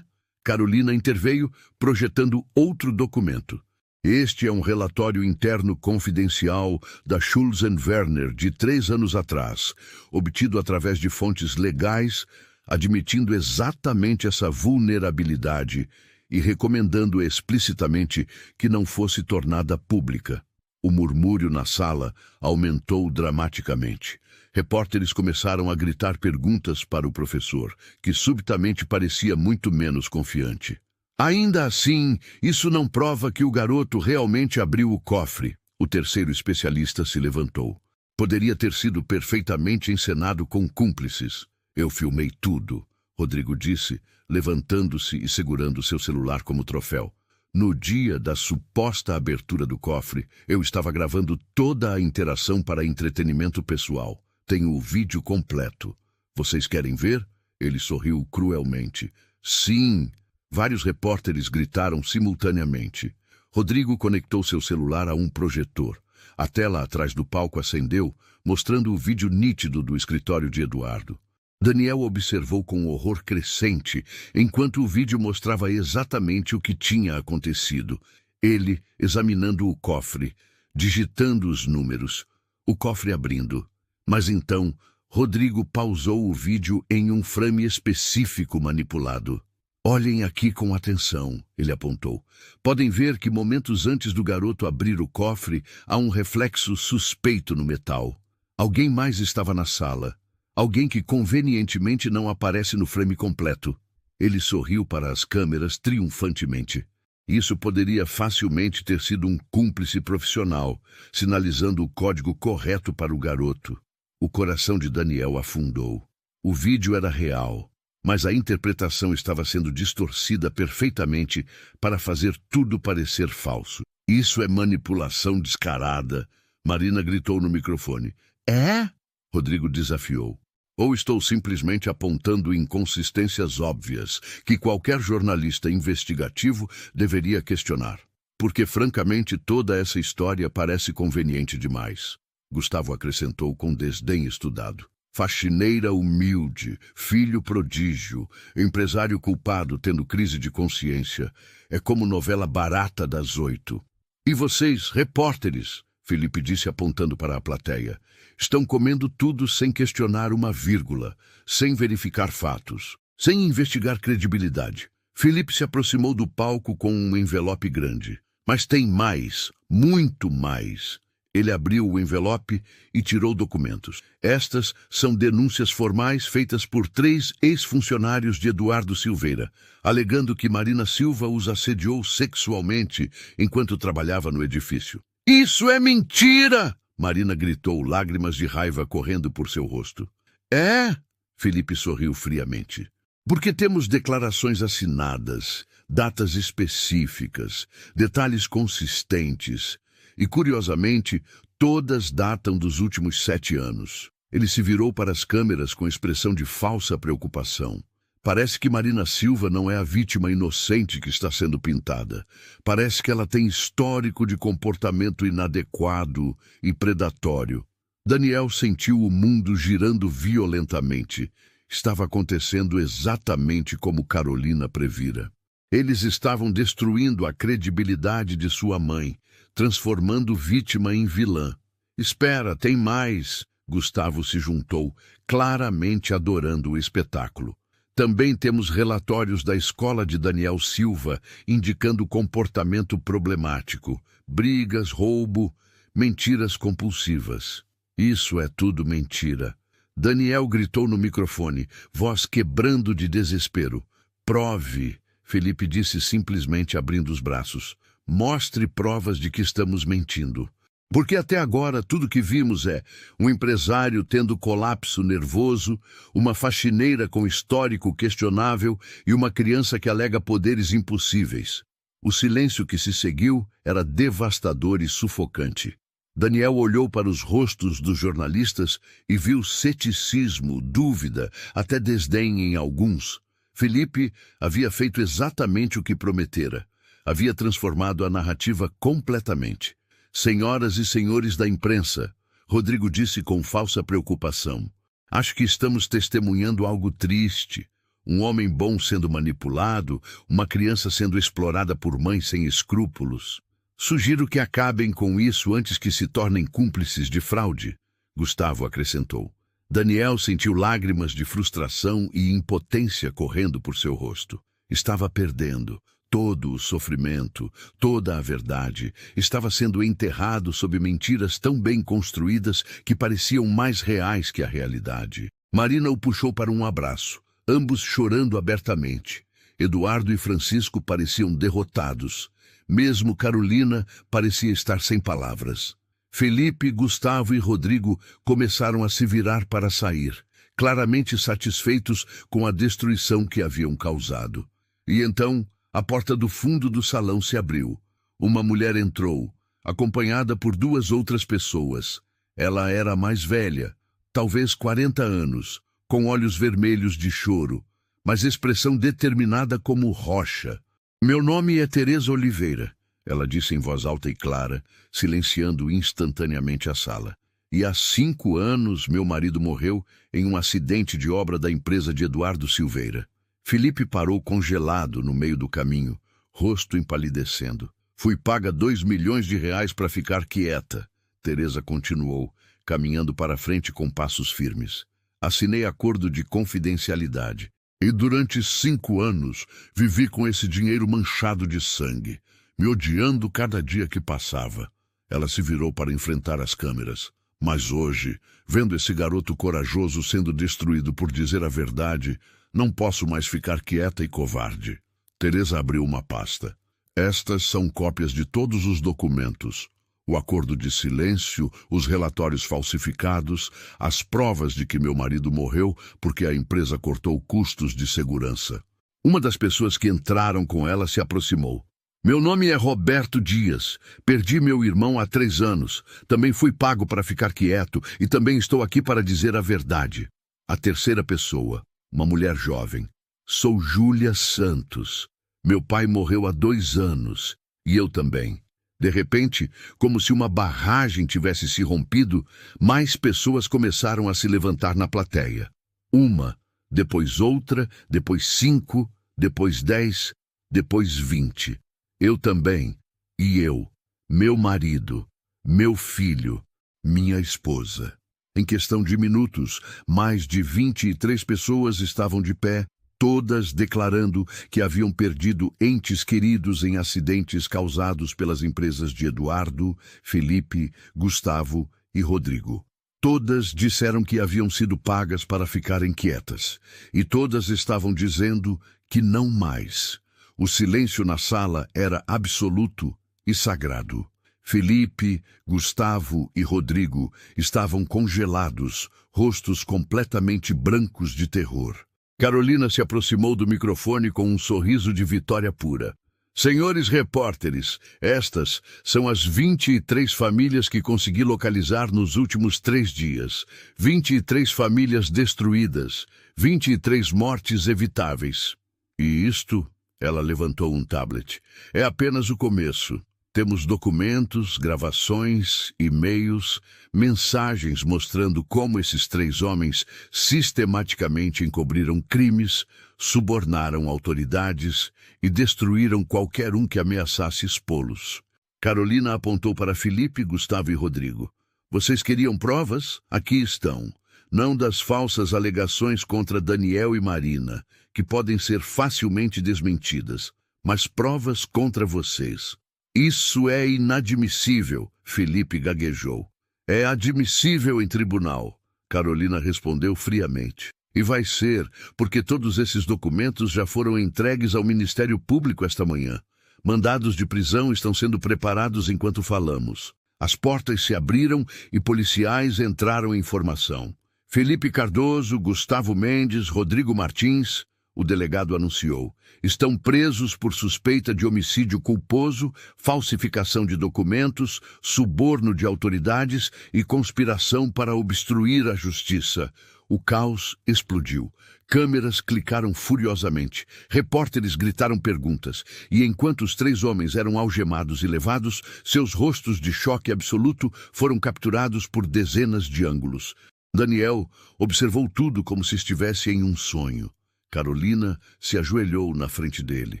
Carolina interveio, projetando outro documento. Este é um relatório interno confidencial da Schultz & Werner de 3 anos atrás, obtido através de fontes legais, admitindo exatamente essa vulnerabilidade e recomendando explicitamente que não fosse tornada pública. O murmúrio na sala aumentou dramaticamente. Repórteres começaram a gritar perguntas para o professor, que subitamente parecia muito menos confiante. Ainda assim, isso não prova que o garoto realmente abriu o cofre. O terceiro especialista se levantou. Poderia ter sido perfeitamente encenado com cúmplices. Eu filmei tudo, Rodrigo disse, levantando-se e segurando seu celular como troféu. No dia da suposta abertura do cofre, eu estava gravando toda a interação para entretenimento pessoal. Tenho o vídeo completo. Vocês querem ver? Ele sorriu cruelmente. Sim! Vários repórteres gritaram simultaneamente. Rodrigo conectou seu celular a um projetor. A tela atrás do palco acendeu, mostrando o vídeo nítido do escritório de Eduardo. Daniel observou com horror crescente, enquanto o vídeo mostrava exatamente o que tinha acontecido. Ele, examinando o cofre, digitando os números, o cofre abrindo. Mas então, Rodrigo pausou o vídeo em um frame específico manipulado. Olhem aqui com atenção, ele apontou. Podem ver que momentos antes do garoto abrir o cofre, há um reflexo suspeito no metal. Alguém mais estava na sala. Alguém que convenientemente não aparece no frame completo. Ele sorriu para as câmeras triunfantemente. Isso poderia facilmente ter sido um cúmplice profissional, sinalizando o código correto para o garoto. O coração de Daniel afundou. O vídeo era real. Mas a interpretação estava sendo distorcida perfeitamente para fazer tudo parecer falso. Isso é manipulação descarada, Marina gritou no microfone. É? Rodrigo desafiou. Ou estou simplesmente apontando inconsistências óbvias que qualquer jornalista investigativo deveria questionar. Porque, francamente, toda essa história parece conveniente demais. Gustavo acrescentou com desdém estudado. Faxineira humilde, filho prodígio, empresário culpado tendo crise de consciência. É como novela barata das 8. E vocês, repórteres, Felipe disse apontando para a plateia, estão comendo tudo sem questionar uma vírgula, sem verificar fatos, sem investigar credibilidade. Felipe se aproximou do palco com um envelope grande. Mas tem mais, muito mais. Ele abriu o envelope e tirou documentos. Estas são denúncias formais feitas por 3 ex-funcionários de Eduardo Silveira, alegando que Marina Silva os assediou sexualmente enquanto trabalhava no edifício. Isso é mentira! Marina gritou, lágrimas de raiva correndo por seu rosto. É? Felipe sorriu friamente. Porque temos declarações assinadas, datas específicas, detalhes consistentes. E, curiosamente, todas datam dos últimos 7 anos. Ele se virou para as câmeras com expressão de falsa preocupação. Parece que Marina Silva não é a vítima inocente que está sendo pintada. Parece que ela tem histórico de comportamento inadequado e predatório. Daniel sentiu o mundo girando violentamente. Estava acontecendo exatamente como Carolina previra. Eles estavam destruindo a credibilidade de sua mãe, transformando vítima em vilã. Espera, tem mais. Gustavo se juntou, claramente adorando o espetáculo. Também temos relatórios da escola de Daniel Silva indicando comportamento problemático, brigas, roubo, mentiras compulsivas. Isso é tudo mentira. Daniel gritou no microfone, voz quebrando de desespero. Prove, Felipe disse simplesmente abrindo os braços. Mostre provas de que estamos mentindo. Porque até agora tudo que vimos é um empresário tendo colapso nervoso, uma faxineira com histórico questionável e uma criança que alega poderes impossíveis. O silêncio que se seguiu era devastador e sufocante. Daniel olhou para os rostos dos jornalistas e viu ceticismo, dúvida, até desdém em alguns. Felipe havia feito exatamente o que prometera. Havia transformado a narrativa completamente. Senhoras e senhores da imprensa, Rodrigo disse com falsa preocupação. Acho que estamos testemunhando algo triste. Um homem bom sendo manipulado, uma criança sendo explorada por mães sem escrúpulos. Sugiro que acabem com isso antes que se tornem cúmplices de fraude, Gustavo acrescentou. Daniel sentiu lágrimas de frustração e impotência correndo por seu rosto. Estava perdendo. Todo o sofrimento, toda a verdade, estava sendo enterrado sob mentiras tão bem construídas que pareciam mais reais que a realidade. Marina o puxou para um abraço, ambos chorando abertamente. Eduardo e Francisco pareciam derrotados. Mesmo Carolina parecia estar sem palavras. Felipe, Gustavo e Rodrigo começaram a se virar para sair, claramente satisfeitos com a destruição que haviam causado. E então, a porta do fundo do salão se abriu. Uma mulher entrou, acompanhada por 2 outras pessoas. Ela era a mais velha, talvez 40 anos, com olhos vermelhos de choro, mas expressão determinada como rocha. Meu nome é Teresa Oliveira, ela disse em voz alta e clara, silenciando instantaneamente a sala. E há 5 anos meu marido morreu em um acidente de obra da empresa de Eduardo Silveira. Felipe parou congelado no meio do caminho, rosto empalidecendo. Fui paga R$2 milhões para ficar quieta. Teresa continuou, caminhando para frente com passos firmes. Assinei acordo de confidencialidade. E durante 5 anos vivi com esse dinheiro manchado de sangue, me odiando cada dia que passava. Ela se virou para enfrentar as câmeras. Mas hoje, vendo esse garoto corajoso sendo destruído por dizer a verdade, não posso mais ficar quieta e covarde. Teresa abriu uma pasta. Estas são cópias de todos os documentos. O acordo de silêncio, os relatórios falsificados, as provas de que meu marido morreu porque a empresa cortou custos de segurança. Uma das pessoas que entraram com ela se aproximou. Meu nome é Roberto Dias. Perdi meu irmão há 3 anos. Também fui pago para ficar quieto e também estou aqui para dizer a verdade. A terceira pessoa, uma mulher jovem. Sou Júlia Santos. Meu pai morreu há 2 anos. E eu também. De repente, como se uma barragem tivesse se rompido, mais pessoas começaram a se levantar na plateia. Uma, depois outra, depois 5, depois 10, depois 20. Eu também, e eu, meu marido, meu filho, minha esposa. Em questão de minutos, mais de 23 pessoas estavam de pé, todas declarando que haviam perdido entes queridos em acidentes causados pelas empresas de Eduardo, Felipe, Gustavo e Rodrigo. Todas disseram que haviam sido pagas para ficarem quietas, e todas estavam dizendo que não mais. O silêncio na sala era absoluto e sagrado. Felipe, Gustavo e Rodrigo estavam congelados, rostos completamente brancos de terror. Carolina se aproximou do microfone com um sorriso de vitória pura. Senhores repórteres, estas são as 23 famílias que consegui localizar nos últimos 3 dias. 23 famílias destruídas, 23 mortes evitáveis. E isto, ela levantou um tablet, é apenas o começo. Temos documentos, gravações, e-mails, mensagens mostrando como esses 3 homens sistematicamente encobriram crimes, subornaram autoridades e destruíram qualquer um que ameaçasse expô-los. Carolina apontou para Felipe, Gustavo e Rodrigo. Vocês queriam provas? Aqui estão. Não das falsas alegações contra Daniel e Marina, que podem ser facilmente desmentidas, mas provas contra vocês. Isso é inadmissível, Felipe gaguejou. É admissível em tribunal, Carolina respondeu friamente. E vai ser, porque todos esses documentos já foram entregues ao Ministério Público esta manhã. Mandados de prisão estão sendo preparados enquanto falamos. As portas se abriram e policiais entraram em formação. Felipe Cardoso, Gustavo Mendes, Rodrigo Martins, o delegado anunciou, estão presos por suspeita de homicídio culposo, falsificação de documentos, suborno de autoridades e conspiração para obstruir a justiça. O caos explodiu. Câmeras clicaram furiosamente. Repórteres gritaram perguntas. E enquanto os 3 homens eram algemados e levados, seus rostos de choque absoluto foram capturados por dezenas de ângulos. Daniel observou tudo como se estivesse em um sonho. Carolina se ajoelhou na frente dele.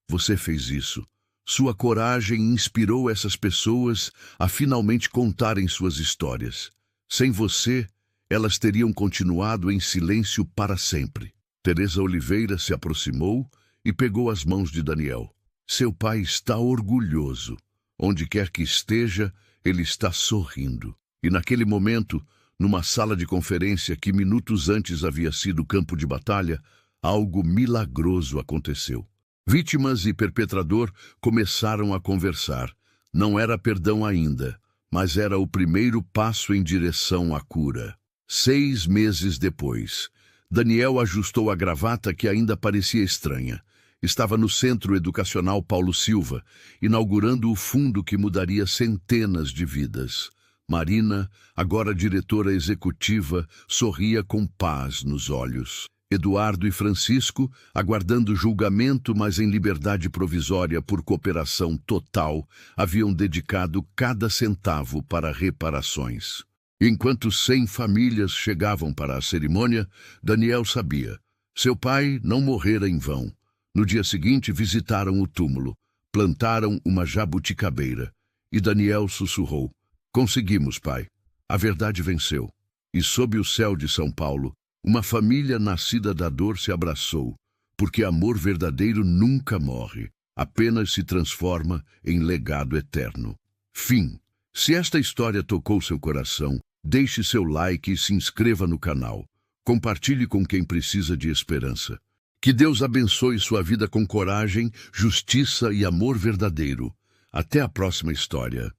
Você fez isso. Sua coragem inspirou essas pessoas a finalmente contarem suas histórias. Sem você, elas teriam continuado em silêncio para sempre. Teresa Oliveira se aproximou e pegou as mãos de Daniel. Seu pai está orgulhoso. Onde quer que esteja, ele está sorrindo. E naquele momento, numa sala de conferência que minutos antes havia sido campo de batalha, algo milagroso aconteceu. Vítimas e perpetrador começaram a conversar. Não era perdão ainda, mas era o primeiro passo em direção à cura. 6 meses depois, Daniel ajustou a gravata que ainda parecia estranha. Estava no Centro Educacional Paulo Silva, inaugurando o fundo que mudaria centenas de vidas. Marina, agora diretora executiva, sorria com paz nos olhos. Eduardo e Francisco, aguardando julgamento, mas em liberdade provisória por cooperação total, haviam dedicado cada centavo para reparações. Enquanto 100 famílias chegavam para a cerimônia, Daniel sabia. Seu pai não morrera em vão. No dia seguinte, visitaram o túmulo, plantaram uma jabuticabeira. E Daniel sussurrou, conseguimos, pai. A verdade venceu. E sob o céu de São Paulo, uma família nascida da dor se abraçou, porque amor verdadeiro nunca morre, apenas se transforma em legado eterno. Fim. Se esta história tocou seu coração, deixe seu like e se inscreva no canal. Compartilhe com quem precisa de esperança. Que Deus abençoe sua vida com coragem, justiça e amor verdadeiro. Até a próxima história.